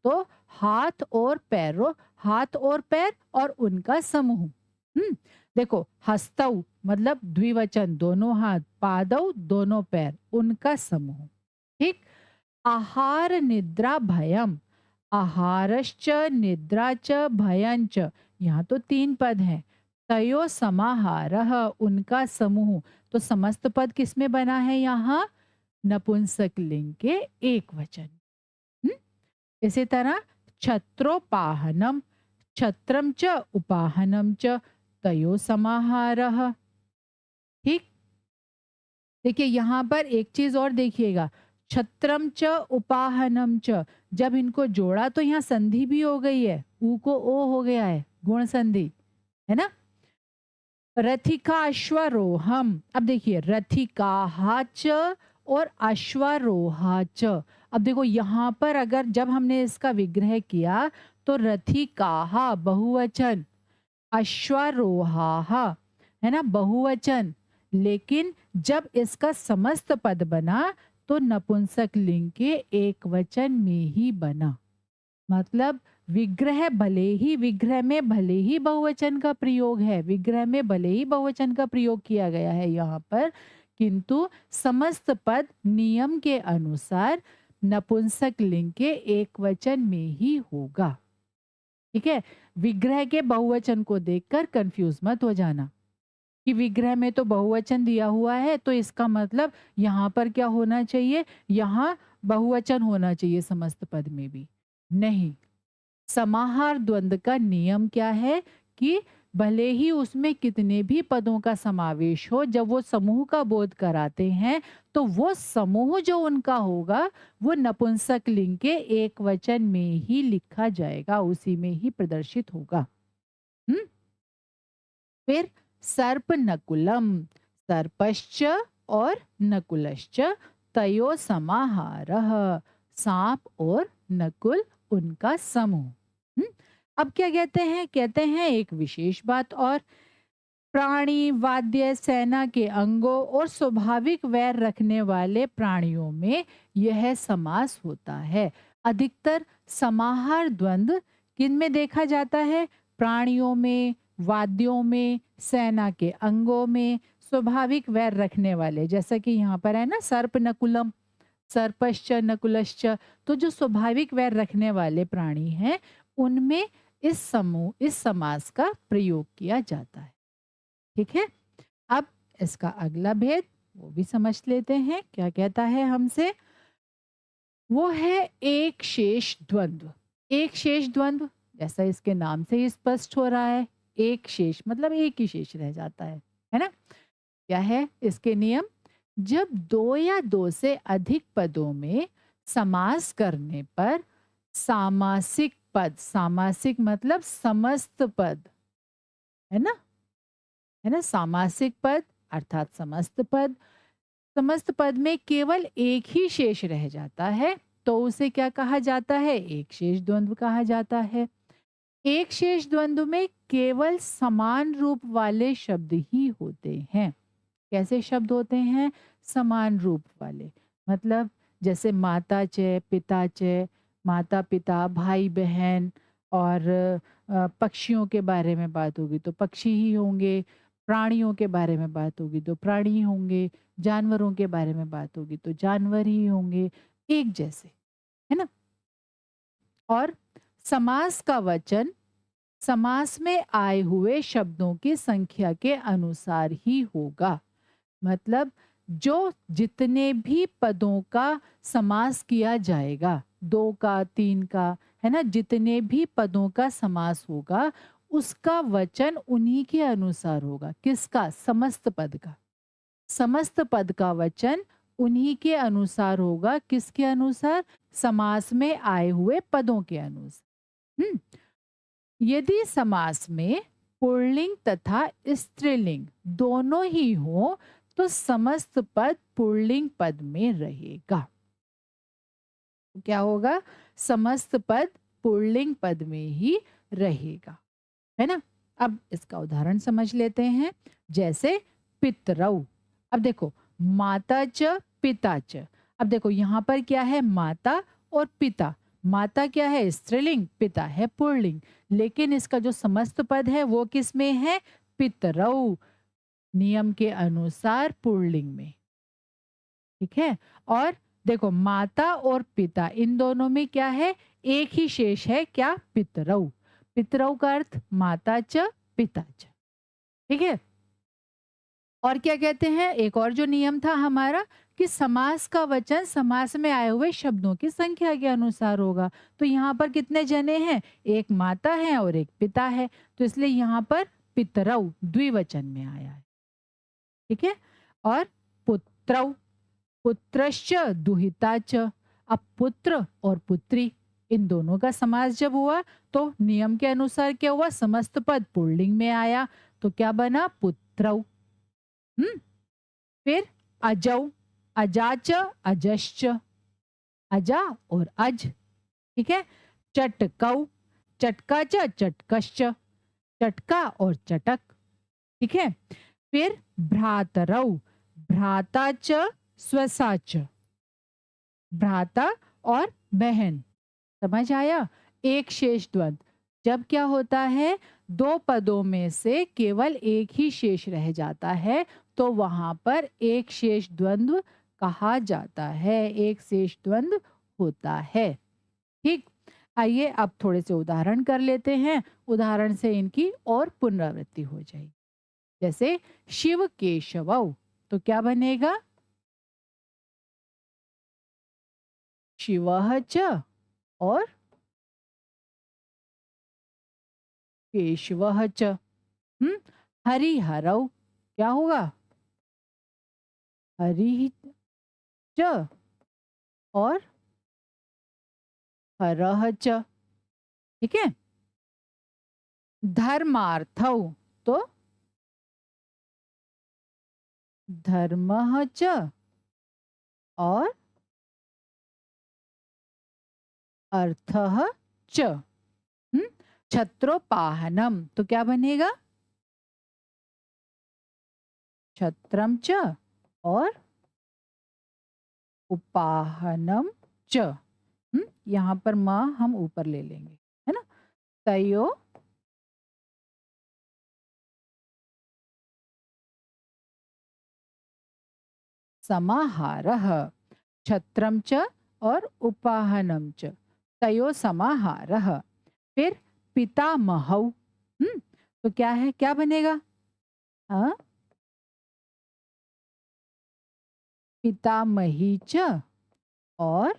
तो हाथ और पैरों, हाथ और पैर और उनका समूह। देखो, हस्तौ मतलब द्विवचन, दोनों हाथ, पादौ दोनों पैर, उनका समूह। ठीक। आहार निद्रा भयम, आहारश्च निद्रा च भयंच, यहाँ तो 3 पद हैं। तयो समाहारः उनका समूह, तो समस्त पद किसमें बना है यहाँ? नपुंसक लिंग के एक वचन। हम्म? इसी तरह छत्रोपाहनम, छत्रम च उपाहनम च तयो समाहारः। ठीक। देखिए यहाँ पर एक चीज और देखिएगा, छत्रम च उपाहनम च, जब इनको जोड़ा तो यहाँ संधि भी हो गई है, ऊ को ओ हो गया है, गुण संधि, है ना। रथिका अश्वरोहम, अब देखिए रथिका च और अश्वरोहा च। अब देखो यहाँ पर अगर जब हमने इसका विग्रह किया तो रथिका बहुवचन, अश्वारोहा है ना बहुवचन, लेकिन जब इसका समस्त पद बना तो नपुंसक लिंग के एक वचन में ही बना। मतलब विग्रह में भले ही बहुवचन का प्रयोग है, विग्रह में भले ही बहुवचन का प्रयोग किया गया है यहाँ पर, किंतु समस्त पद नियम के अनुसार नपुंसक लिंग के एक वचन में ही होगा। ठीक है। विग्रह के बहुवचन को देखकर कंफ्यूज मत हो जाना कि विग्रह में तो बहुवचन दिया हुआ है तो इसका मतलब यहाँ पर क्या होना चाहिए, यहाँ बहुवचन होना चाहिए समस्त पद में भी। नहीं, समाहार द्वंद्व का नियम क्या है कि भले ही उसमें कितने भी पदों का समावेश हो, जब वो समूह का बोध कराते हैं तो वो समूह जो उनका होगा वो नपुंसक लिंग के एक वचन में ही लिखा जाएगा, उसी में ही प्रदर्शित होगा। फिर सर्प नकुलम, सर्पश्च और नकुलश्च तयो समाहारः, सांप और नकुल उनका समूह। अब क्या कहते हैं? कहते हैं एक विशेष बात और, प्राणी, वाद्य, सेना के अंगों और स्वाभाविक वैर रखने वाले प्राणियों में यह समास होता है। अधिकतर समाहार द्वंद्व किन में देखा जाता है? प्राणियों में, वाद्यों में, सेना के अंगों में, स्वाभाविक वैर रखने वाले, जैसा कि यहाँ पर है ना सर्प नकुलम, सर्पश्च नकुलश्च, तो जो स्वाभाविक वैर रखने वाले प्राणी हैं उनमें इस समास का प्रयोग किया जाता है। ठीक है। अब इसका अगला भेद वो भी समझ लेते हैं। क्या कहता है हमसे? वो है एक शेष द्वंद्व। एक शेष द्वंद्व जैसा इसके नाम से ही स्पष्ट हो रहा है, एक शेष मतलब एक ही शेष रह जाता है ना। क्या है इसके नियम? जब दो या दो से अधिक पदों में समास करने पर सामासिक पद, सामासिक मतलब समस्त पद, है ना, है ना, सामासिक पद अर्थात समस्त पद, समस्त पद में केवल एक ही शेष रह जाता है तो उसे क्या कहा जाता है? एक शेष द्वंद्व कहा जाता है। एक शेष द्वंद्व में केवल समान रूप वाले शब्द ही होते हैं। कैसे शब्द होते हैं? समान रूप वाले, मतलब जैसे माता च, पिता च, माता पिता, भाई बहन, और पक्षियों के बारे में बात होगी तो पक्षी ही होंगे, प्राणियों के बारे में बात होगी तो प्राणी ही होंगे, जानवरों के बारे में बात होगी तो जानवर ही होंगे, एक जैसे, है ना। और समास का वचन समास में आए हुए शब्दों की संख्या के अनुसार ही होगा। मतलब जो जितने भी पदों का समास किया जाएगा, 2 का, 3 का, है ना, जितने भी पदों का समास होगा उसका वचन उन्हीं के अनुसार होगा। किसका? समस्त पद का। समस्त पद का वचन उन्हीं के अनुसार होगा। किसके अनुसार? समास में आए हुए पदों के अनुसार। यदि समास में पुल्लिंग तथा स्त्रीलिंग दोनों ही हो तो समस्त पद पुल्लिंग पद में रहेगा। क्या होगा? समस्त पद पुल्लिंग पद में ही रहेगा, है ना। अब इसका उदाहरण समझ लेते हैं। जैसे पितरौ, अब देखो माता च पिता च, अब देखो यहाँ पर क्या है? माता और पिता। माता क्या है स्त्रीलिंग, पिता है पुल्लिंग, लेकिन इसका जो समस्त पद है वो किस में है, पितरौ, नियम के अनुसार पुल्लिंग में। ठीक है। और देखो माता और पिता इन दोनों में क्या है, एक ही शेष है, क्या, पितरौ। पितरौ का अर्थ माता च पिता च। ठीक है। और क्या कहते हैं, एक और जो नियम था हमारा कि समास का वचन समास में आए हुए शब्दों की संख्या के अनुसार होगा। तो यहाँ पर कितने जने हैं, एक माता है और एक पिता है, तो इसलिए यहाँ पर पितरौ द्विवचन में आया है। ठीक है। और पुत्रौ, पुत्रश्च दुहिता च। अब पुत्र और पुत्री इन दोनों का समास जब हुआ तो नियम के अनुसार क्या हुआ, समस्त पद पुल्लिंग में आया, तो क्या बना, पुत्रौ। फिर अजौ, अजाच, अजश्च, अजा और अज। ठीक है। चटकौ, चटका च, चटकश्च, चटका और चटक। ठीक है। फिर भ्रातरौ, भ्राता च, स्वसा च, भ्राता और बहन। समझ आया। एक शेष द्वंद, जब क्या होता है, दो पदों में से केवल एक ही शेष रह जाता है तो वहां पर एक शेष द्वंद्व कहा जाता है, एक शेष द्वंद्व होता है। ठीक। आइए अब थोड़े से उदाहरण कर लेते हैं, उदाहरण से इनकी और पुनरावृत्ति हो जाएगी। जैसे शिव केशवौ, तो क्या बनेगा, शिवः च और केशवः च। हरिहरौ, क्या होगा, हरि च और हरः च। ठीक है। धर्मार्थौ, तो धर्मः च और अर्थः च। छत्रोपाहनम, तो क्या बनेगा, छत्रम च और उपाहनम च। यहाँ पर म हम ऊपर ले लेंगे, है ना। तयो समाहारः, छत्रम च और उपाहनम च, तयो समाहारः। फिर पितामहौ, तो क्या है, क्या बनेगा, हाँ, पितामही च और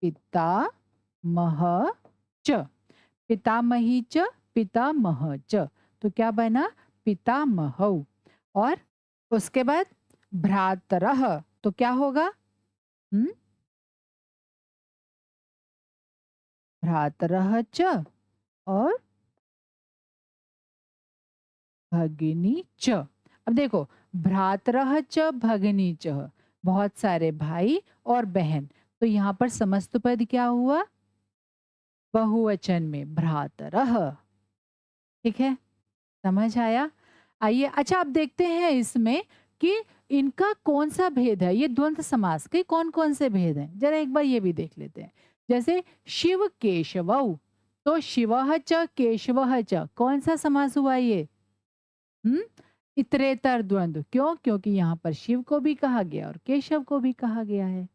पितामह च, पितामही च पितामह च, तो क्या बना, पितामहौ। और उसके बाद भ्रातरः, तो क्या होगा, हम्म, भ्रातरः च और भगिनी च। अब देखो भ्रातरः च भगिनी च, बहुत सारे भाई और बहन, तो यहाँ पर समस्त पद क्या हुआ, बहुवचन में भ्रातरः। ठीक है। समझ आया। आइए अच्छा अब देखते हैं इसमें कि इनका कौन सा भेद है, ये द्वंद्व समास के कौन कौन से भेद हैं, जरा एक बार ये भी देख लेते हैं। जैसे शिव केशवौ, तो शिवः च केशवः च, कौन सा समास हुआ ये, हम्म, इतरेतर द्वंद्व। क्यों, क्योंकि यहाँ पर शिव को भी कहा गया और केशव को भी कहा गया है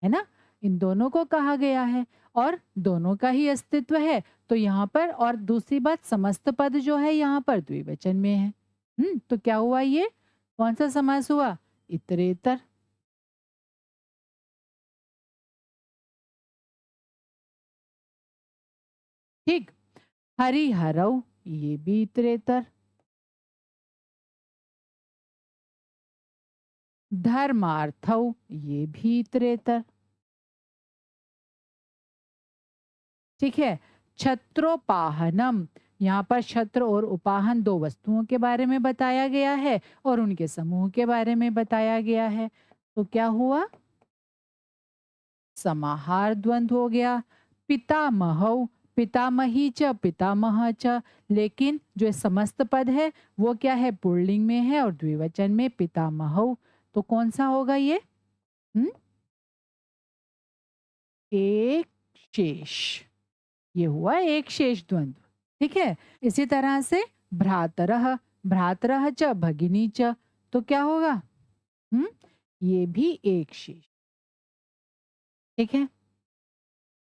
ना, इन दोनों को कहा गया है और दोनों का ही अस्तित्व है। तो यहाँ पर और दूसरी बात, समस्त पद जो है यहाँ पर द्विवचन में है। तो क्या हुआ, ये कौन सा समास हुआ, इतरेतर। ठीक। हरिहरौ, ये भी इतरेतर। धर्मार्थौ, ये भी इतरेतर। ठीक है। छत्रोपाहनम, यहाँ पर छत्र और उपाहन दो वस्तुओं के बारे में बताया गया है और उनके समूह के बारे में बताया गया है, तो क्या हुआ, समाहार द्वंद्व हो गया। पितामहौ, पितामही च पितामह च, लेकिन जो समस्त पद है वो क्या है, पुल्लिंग में है और द्विवचन में पितामहौ, तो कौन सा होगा ये, हम्म एक शेष, ये हुआ एक शेष द्वंद्व। ठीक है, इसी तरह से भ्रातरः, भ्रातरः च भगिनी च, तो क्या होगा? हम्म, ये भी एक शेष। ठीक है,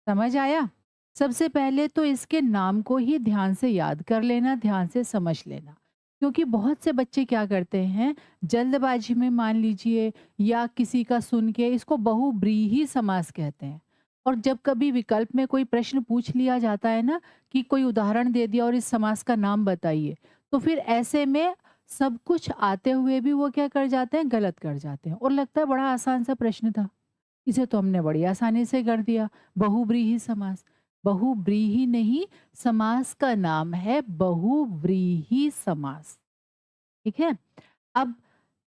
समझ आया? सबसे पहले तो इसके नाम को ही ध्यान से याद कर लेना, ध्यान से समझ लेना। क्योंकि बहुत से बच्चे क्या करते हैं, जल्दबाजी में मान लीजिए या किसी का सुन के इसको बहुब्रीहि समास कहते हैं। और जब कभी विकल्प में कोई प्रश्न पूछ लिया जाता है ना, कि कोई उदाहरण दे दिया और इस समास का नाम बताइए, तो फिर ऐसे में सब कुछ आते हुए भी वो क्या कर जाते हैं, गलत कर जाते हैं और लगता है बड़ा आसान सा प्रश्न था, इसे तो हमने बड़ी आसानी से कर दिया। बहुब्रीहि समास, बहुब्रीहि नहीं, समास का नाम है बहुव्रीहि समास। ठीक है, अब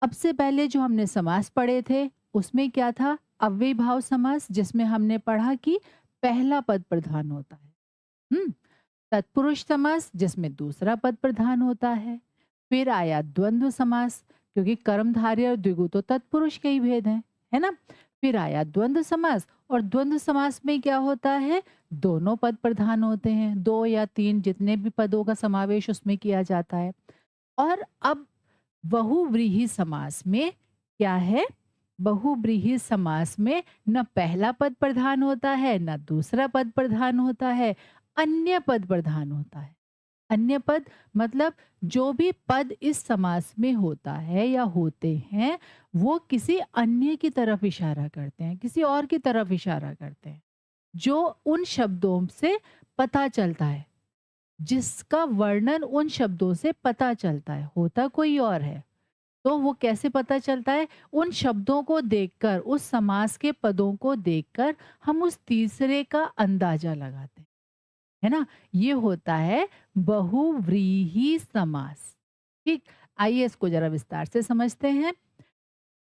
अब से पहले जो हमने समास पढ़े थे उसमें क्या था, अव्ययीभाव समास, जिसमें हमने पढ़ा कि पहला पद प्रधान होता है। तत्पुरुष समास, जिसमें दूसरा पद प्रधान होता है। फिर आया द्वंद्व समास, क्योंकि कर्मधारय और द्विगु तो तत्पुरुष के ही भेद हैं, है ना। फिर आया द्वंद्व समास, और द्वंद्व समास में क्या होता है, दोनों पद प्रधान होते हैं, दो या तीन जितने भी पदों का समावेश उसमें किया जाता है। और अब बहुव्रीहि समास में क्या है, बहुव्रीहि समास में न पहला पद प्रधान होता है न दूसरा पद प्रधान होता है, अन्य पद प्रधान होता है। अन्य पद मतलब जो भी पद इस समास में होता है या होते हैं, वो किसी अन्य की तरफ इशारा करते हैं, किसी और की तरफ इशारा करते हैं, जो उन शब्दों से पता चलता है, जिसका वर्णन उन शब्दों से पता चलता है, होता कोई और है। तो वो कैसे पता चलता है, उन शब्दों को देखकर, उस समास के पदों को देखकर हम उस तीसरे का अंदाजा लगाते हैं, है ना। ये होता है बहुव्रीहि समास। ठीक, आइए इसको जरा विस्तार से समझते हैं।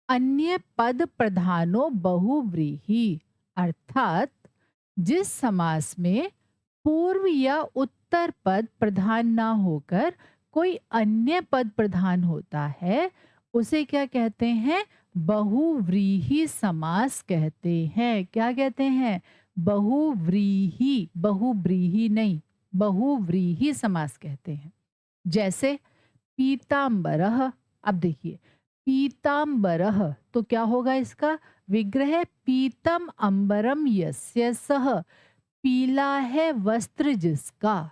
अन्य पद प्रधानो बहुव्रीहि, अर्थात जिस समास में पूर्व या उत्तर पद प्रधान ना होकर कोई अन्य पद प्रधान होता है, उसे क्या कहते हैं, बहुव्रीहि समास कहते हैं। क्या कहते हैं, बहुव्रीहि, बहुब्रीहि नहीं, बहुव्रीहि समास कहते हैं। जैसे पीतांबरः, अब देखिए पीतांबरः तो क्या होगा, इसका विग्रह पीतम अंबरम यस्य सह, पीला है वस्त्र जिसका।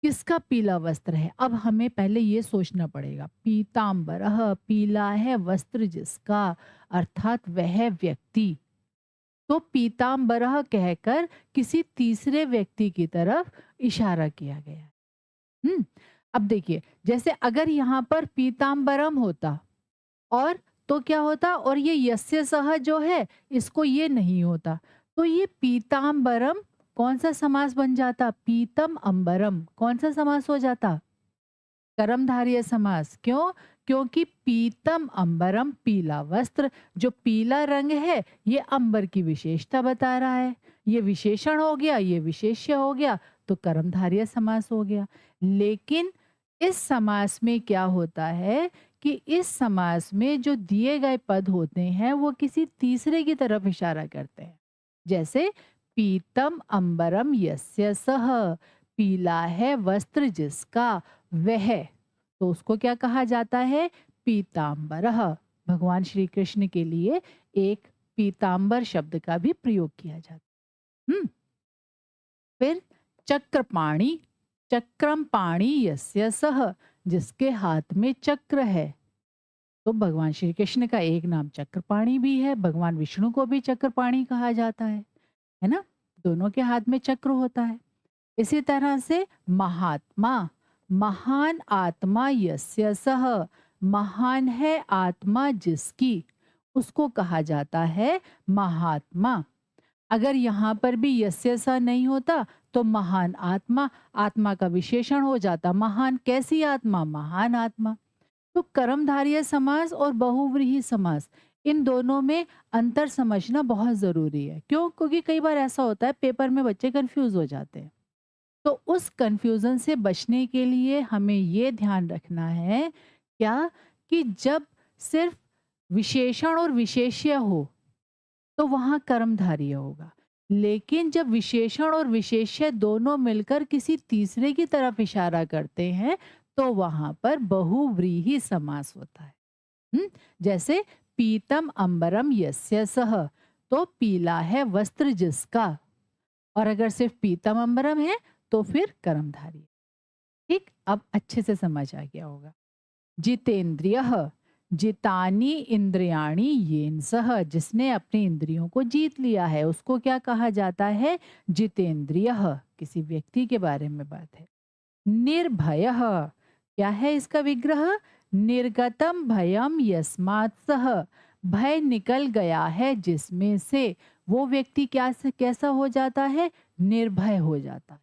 किसका पीला वस्त्र है, अब हमें पहले ये सोचना पड़ेगा। पीतांबरः, पीला है वस्त्र जिसका, अर्थात वह व्यक्ति। तो पीतांबरः कहकर किसी तीसरे व्यक्ति की तरफ इशारा किया गया है। अब देखिए, जैसे अगर यहाँ पर पीतांबरम होता और तो क्या होता, और ये यस्य सह जो है इसको ये नहीं होता, तो ये पीतांबरम कौन सा समास बन जाता, पीतम अंबरम कौन सा समास हो जाता, कर्मधारय समास। क्यों, क्योंकि पीतम अंबरम, पीला वस्त्र, जो पीला रंग है ये अंबर की विशेषता बता रहा है, ये विशेषण हो गया, ये विशेष्य हो गया, तो कर्मधारय समास हो गया। लेकिन इस समास में क्या होता है कि इस समास में जो दिए गए पद होते हैं वो किसी तीसरे की तरफ इशारा करते हैं। जैसे पीतम अंबरम यस्य सह, पीला है वस्त्र जिसका वह, तो उसको क्या कहा जाता है, पीतांबरः। भगवान श्री कृष्ण के लिए एक पीतांबर शब्द का भी प्रयोग किया जाता है। फिर चक्रपाणि, चक्रम पाणि यस्य सह, जिसके हाथ में चक्र है। तो भगवान श्री कृष्ण का एक नाम चक्रपाणि भी है, भगवान विष्णु को भी चक्रपाणि कहा जाता है ना, दोनों के हाथ में चक्र होता है। इसी तरह से महात्मा, महान आत्मा यस्य सह, महान है आत्मा जिसकी, उसको कहा जाता है महात्मा। अगर यहाँ पर भी यस्य स नहीं होता तो महान आत्मा, आत्मा का विशेषण हो जाता, महान कैसी आत्मा, महान आत्मा। तो कर्मधारय समास और बहुव्रीहि समास, इन दोनों में अंतर समझना बहुत जरूरी है। क्यों, क्योंकि कई बार ऐसा होता है पेपर में बच्चे कंफ्यूज हो जाते हैं। तो उस कंफ्यूजन से बचने के लिए हमें ये ध्यान रखना है क्या, कि जब सिर्फ विशेषण और विशेष्य हो तो वहां कर्मधारय होगा, लेकिन जब विशेषण और विशेष्य दोनों मिलकर किसी तीसरे की तरफ इशारा करते हैं तो वहां पर बहुव्रीहि समास होता है। हम्म, जैसे पीतम अंबरम यस्य सह, तो पीला है वस्त्र जिसका। और अगर सिर्फ पीतम अंबरम है तो फिर कर्मधारी। ठीक, अब अच्छे से समझ आ गया होगा। जितेंद्रिय, जितानी इंद्रियाणी येन सह, जिसने अपनी इंद्रियों को जीत लिया है उसको क्या कहा जाता है? जितेंद्रिय। किसी व्यक्ति के बारे में बात है। निर्भय, क्या है इसका विग्रह? निर्गतम भयम यस्मात् सह, भय निकल गया है जिसमें से। वो व्यक्ति क्या से कैसा हो जाता है? निर्भय हो जाता है।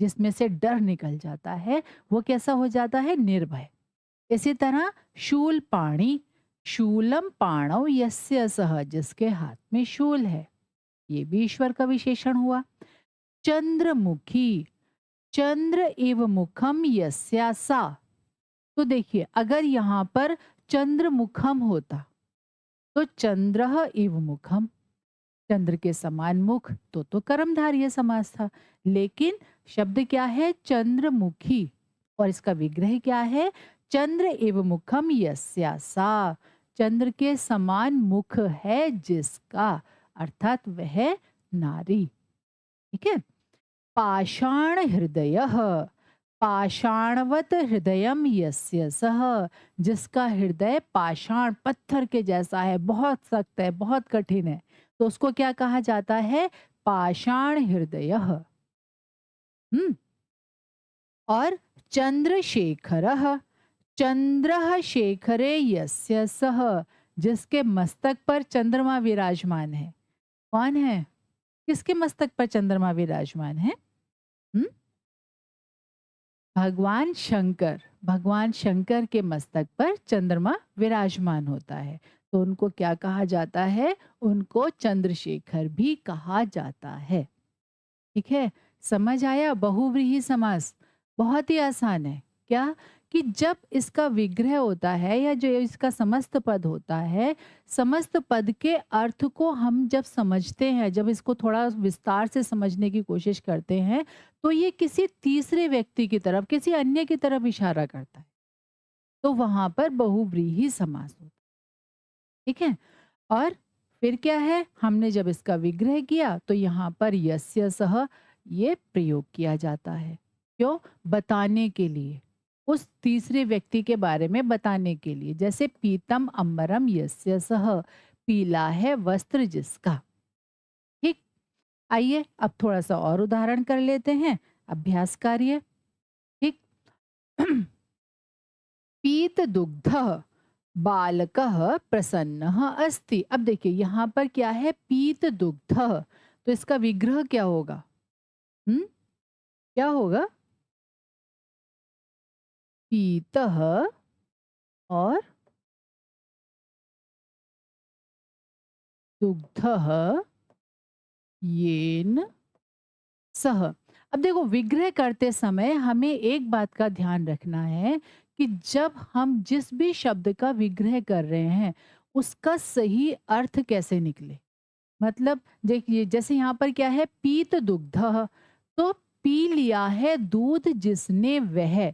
जिसमें से डर निकल जाता है वो कैसा हो जाता है? निर्भय। इसी तरह शूल पाणी, शूलम पाणव यस्य सह, जिसके हाथ में शूल है, ये भी ईश्वर का विशेषण हुआ। चंद्रमुखी, चंद्र एव मुखम यस्या सा, तो देखिए अगर यहाँ पर चंद्रमुखम होता तो चंद्र एव मुखम, चंद्र के समान मुख, तो कर्मधारय समास था। लेकिन शब्द क्या है? चंद्रमुखी, और इसका विग्रह क्या है? चंद्र एव मुखम यस्या सा, चंद्र के समान मुख है जिसका, अर्थात वह नारी। ठीक है। पाषाण हृदय, पाषाणवत हृदयम यस्य सह, जिसका हृदय पाषाण पत्थर के जैसा है, बहुत सख्त है, बहुत कठिन है, तो उसको क्या कहा जाता है? पाषाण हृदय। और चंद्रशेखर, चंद्र शेखरे यस्य सह, जिसके मस्तक पर चंद्रमा विराजमान है। कौन है? किसके मस्तक पर चंद्रमा विराजमान है? हम्म, भगवान शंकर, भगवान शंकर के मस्तक पर चंद्रमा विराजमान होता है, तो उनको क्या कहा जाता है? उनको चंद्रशेखर भी कहा जाता है। ठीक है, समझ आया? बहुव्रीहि समास बहुत ही आसान है। क्या? कि जब इसका विग्रह होता है या जो इसका समस्त पद होता है, समस्त पद के अर्थ को हम जब समझते हैं, जब इसको थोड़ा विस्तार से समझने की कोशिश करते हैं, तो ये किसी तीसरे व्यक्ति की तरफ, किसी अन्य की तरफ इशारा करता है, तो वहां पर बहुव्रीहि समास होता है। ठीक है। और फिर क्या है? हमने जब इसका विग्रह किया तो यहाँ पर यस्य सह ये प्रयोग किया जाता है। क्यों? बताने के लिए, उस तीसरे व्यक्ति के बारे में बताने के लिए। जैसे पीतम अंबरम यस्य सह, पीला है वस्त्र जिसका। ठीक। आइए अब थोड़ा सा और उदाहरण कर लेते हैं, अभ्यास कार्य। ठीक। पीत दुग्ध बालकः प्रसन्नः अस्ति। अब देखिए यहाँ पर क्या है? पीत दुग्ध, तो इसका विग्रह क्या होगा? क्या होगा? पीतः और दुग्धः येन सह। अब देखो विग्रह करते समय हमें एक बात का ध्यान रखना है कि जब हम जिस भी शब्द का विग्रह कर रहे हैं उसका सही अर्थ कैसे निकले। मतलब देखिए जैसे यहाँ पर क्या है? पीत दुग्ध, तो पी लिया है दूध जिसने वह,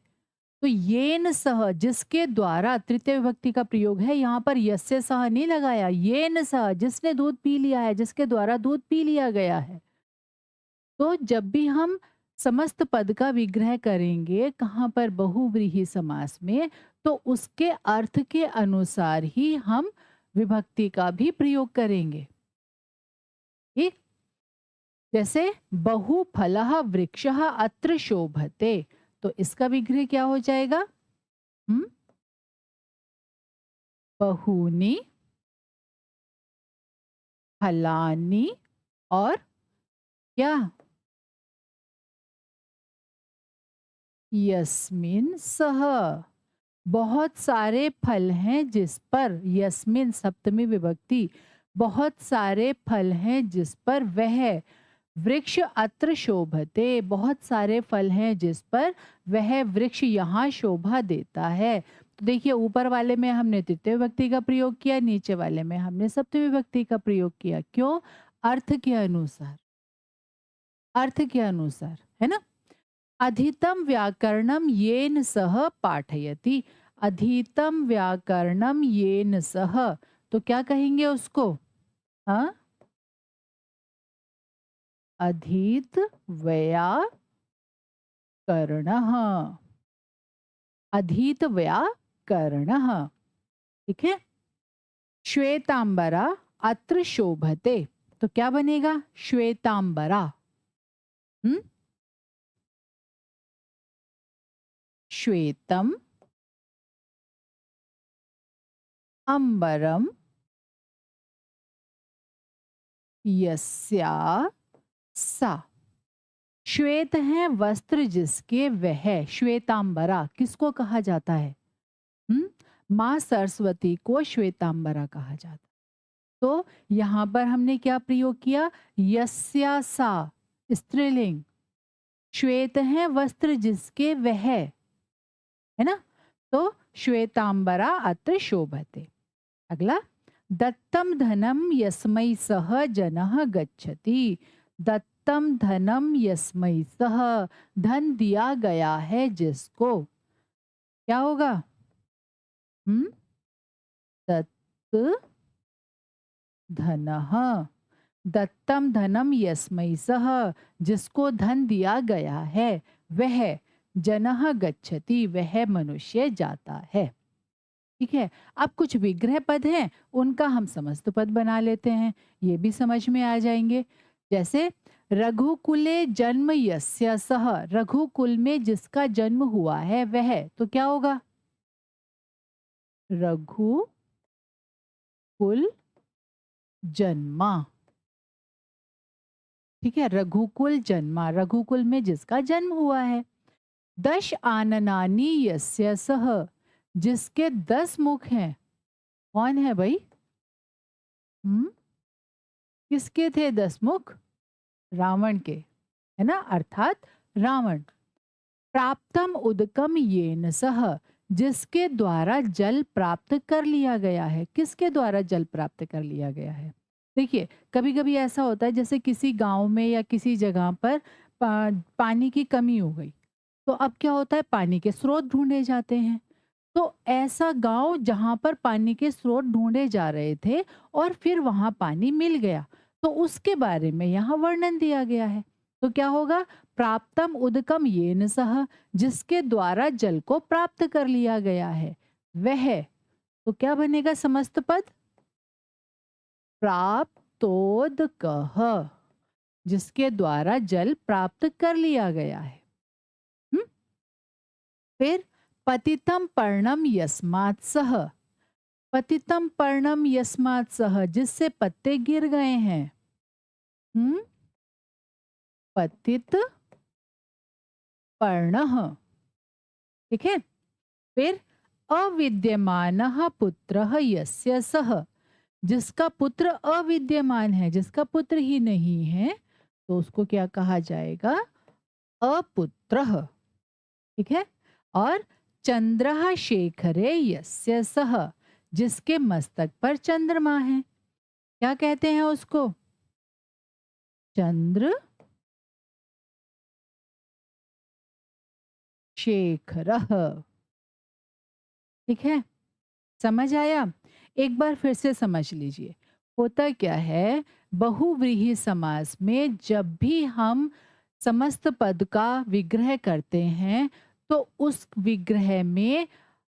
तो येन सह, जिसके द्वारा, तृतीय विभक्ति का प्रयोग है यहाँ पर, यस्य सह नहीं लगाया, येन सह, जिसने दूध पी लिया है, जिसके द्वारा दूध पी लिया गया है। तो जब भी हम समस्त पद का विग्रह करेंगे कहाँ पर? बहुव्रीहि समास में, तो उसके अर्थ के अनुसार ही हम विभक्ति का भी प्रयोग करेंगे। ठीक। जैसे बहुफलः वृक्षः अत्र शोभते, तो इसका विग्रह क्या हो जाएगा? हम्म, बहूनि फलानि, और क्या? यस्मिन सह, बहुत सारे फल हैं जिस पर, यस्मिन सप्तमी विभक्ति, बहुत सारे फल हैं जिस पर वह, वृक्ष अत्र शोभते, बहुत सारे फल हैं जिस पर वह वृक्ष यहाँ शोभा देता है। तो देखिए ऊपर वाले में हमने तृतीय विभक्ति का प्रयोग किया, नीचे वाले में हमने सप्तमी विभक्ति का प्रयोग किया। क्यों? अर्थ के अनुसार, अर्थ के अनुसार, है ना? अधीतम व्याकरणम येन सह पाठयति। अधीतम व्याकरणम येन सह, तो क्या कहेंगे उसको? हाँ, अधीत व्याकरणः, अधीत व्याकरणः। ठीक है। श्वेतांबरा अत्र शोभते, तो क्या बनेगा? श्वेतांबरा। हम्म, श्वेतम अंबरम यस्या सा। श्वेत है वस्त्र जिसके, वह श्वेतांबरा किसको कहा जाता है? माँ सरस्वती को श्वेतांबरा कहा जाता है। तो यहां पर हमने क्या प्रयोग किया? यस्या सा, स्त्रीलिंग। श्वेत है वस्त्र जिसके, वह, है ना? तो श्वेतांबरा अत्र शोभते। अगला, दत्तम धनम यस्मै सह जनः गच्छति। दत्तम धनम यस्मै सह, धन दिया गया है जिसको, क्या होगा? दत्त धनः, दत्तम धनम यस्मै सह, जिसको धन दिया गया है, वह जनः गच्छति, वह मनुष्य जाता है। ठीक है। अब कुछ विग्रह पद हैं, उनका हम समस्त पद बना लेते हैं, ये भी समझ में आ जाएंगे। जैसे रघुकुले जन्म यस्य सह, रघुकुल में जिसका जन्म हुआ है वह, तो क्या होगा? रघुकुल जन्मा। ठीक है, रघुकुल जन्मा, रघुकुल में जिसका जन्म हुआ है। दश आननानि यस्य सह, जिसके 10 मुख हैं। कौन है भाई? किसके थे 10 मुख? रावण के, है ना? अर्थात रावण। प्राप्तम उदकम येन सह, जिसके द्वारा जल प्राप्त कर लिया गया है। किसके द्वारा जल प्राप्त कर लिया गया है? देखिए, कभी कभी ऐसा होता है, जैसे किसी गांव में या किसी जगह पर पानी की कमी हो गई, तो अब क्या होता है? पानी के स्रोत ढूंढे जाते हैं। तो ऐसा गांव जहां पर पानी के स्रोत ढूंढे जा रहे थे और फिर वहां पानी मिल गया, तो उसके बारे में यहाँ वर्णन दिया गया है। तो क्या होगा? प्राप्तम उदकम येन सह, जिसके द्वारा जल को प्राप्त कर लिया गया है वह, तो क्या बनेगा समस्त पद? प्राप्तोदकः, जिसके द्वारा जल प्राप्त कर लिया गया है। फिर पतितम पर्णम यस्मात् सह, पतितम पर्णम यस्मात् सह, जिससे पत्ते गिर गए हैं। पतित पर्णः। ठीक है। फिर अविद्यमानः पुत्रः यस्य सह, जिसका पुत्र अविद्यमान है, जिसका पुत्र ही नहीं है, तो उसको क्या कहा जाएगा? अपुत्रः। ठीक है। और चंद्रः शेखरे यस्य सह, जिसके मस्तक पर चंद्रमा है, क्या कहते हैं उसको? चंद्र शेखरः। ठीक है, समझ आया? एक बार फिर से समझ लीजिए। होता क्या है, बहुव्रीहि समास में जब भी हम समस्त पद का विग्रह करते हैं, तो उस विग्रह में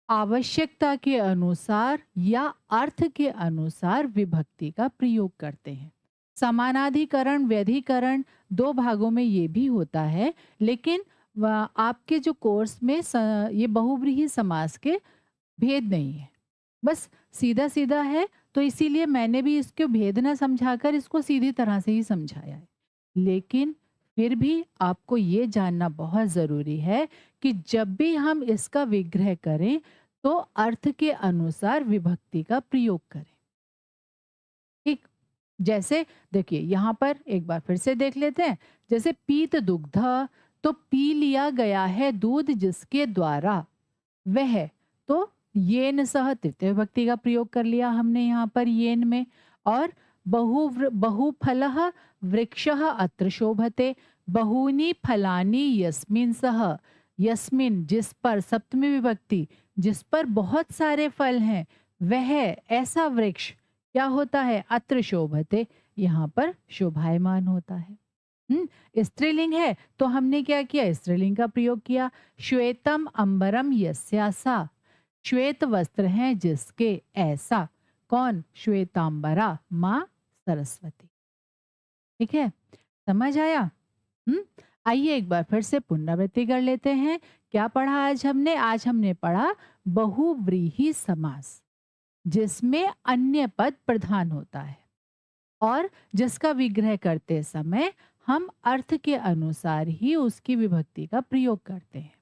आवश्यकता के अनुसार या अर्थ के अनुसार विभक्ति का प्रयोग करते हैं। समानाधिकरण, व्यधिकरण 2 भागों में ये भी होता है, लेकिन आपके जो कोर्स में ये बहुव्रीहि समास के भेद नहीं है, बस सीधा सीधा है, तो इसीलिए मैंने भी इसको भेद न समझाकर इसको सीधी तरह से ही समझाया है। लेकिन फिर भी आपको ये जानना बहुत जरूरी है कि जब भी हम इसका विग्रह करें तो अर्थ के अनुसार विभक्ति का प्रयोग करें। ठीक, जैसे देखिए यहाँ पर एक बार फिर से देख लेते हैं। जैसे पीत दुग्ध, तो पी लिया गया है दूध जिसके द्वारा वह, तो येन सह तृतीय विभक्ति का प्रयोग कर लिया हमने यहाँ पर येन में। और बहुफलः वृक्षः अत्र शोभते, बहूनि फलानि यस्मिन् सह, यस्मिन जिस पर, सप्तमी विभक्ति, जिस पर बहुत सारे फल हैं, वह ऐसा वृक्ष क्या होता है, अत्र शोभते, यहाँ पर शोभायमान होता है। स्त्रीलिंग है तो हमने क्या किया, स्त्रीलिंग का प्रयोग किया। श्वेतम अंबरम यस्यासा, श्वेत वस्त्र हैं जिसके, ऐसा, कौन, श्वेतांबरा, माँ सरस्वती। ठीक है, समझ आया? हम्म आइए एक बार फिर से पुनरावृत्ति कर लेते हैं। क्या पढ़ा आज हमने? आज हमने पढ़ा बहुव्रीहि समास, जिसमें अन्य पद प्रधान होता है और जिसका विग्रह करते समय हम अर्थ के अनुसार ही उसकी विभक्ति का प्रयोग करते हैं।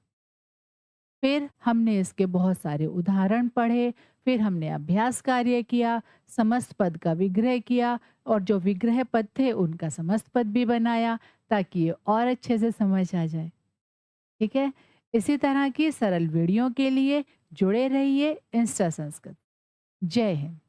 फिर हमने इसके बहुत सारे उदाहरण पढ़े, फिर हमने अभ्यास कार्य किया, समस्त पद का विग्रह किया और जो विग्रह पद थे उनका समस्त पद भी बनाया, ताकि ये और अच्छे से समझ आ जाए। ठीक है, इसी तरह की सरल वीडियो के लिए जुड़े रहिए इंस्टा संस्कृत। जय हिंद।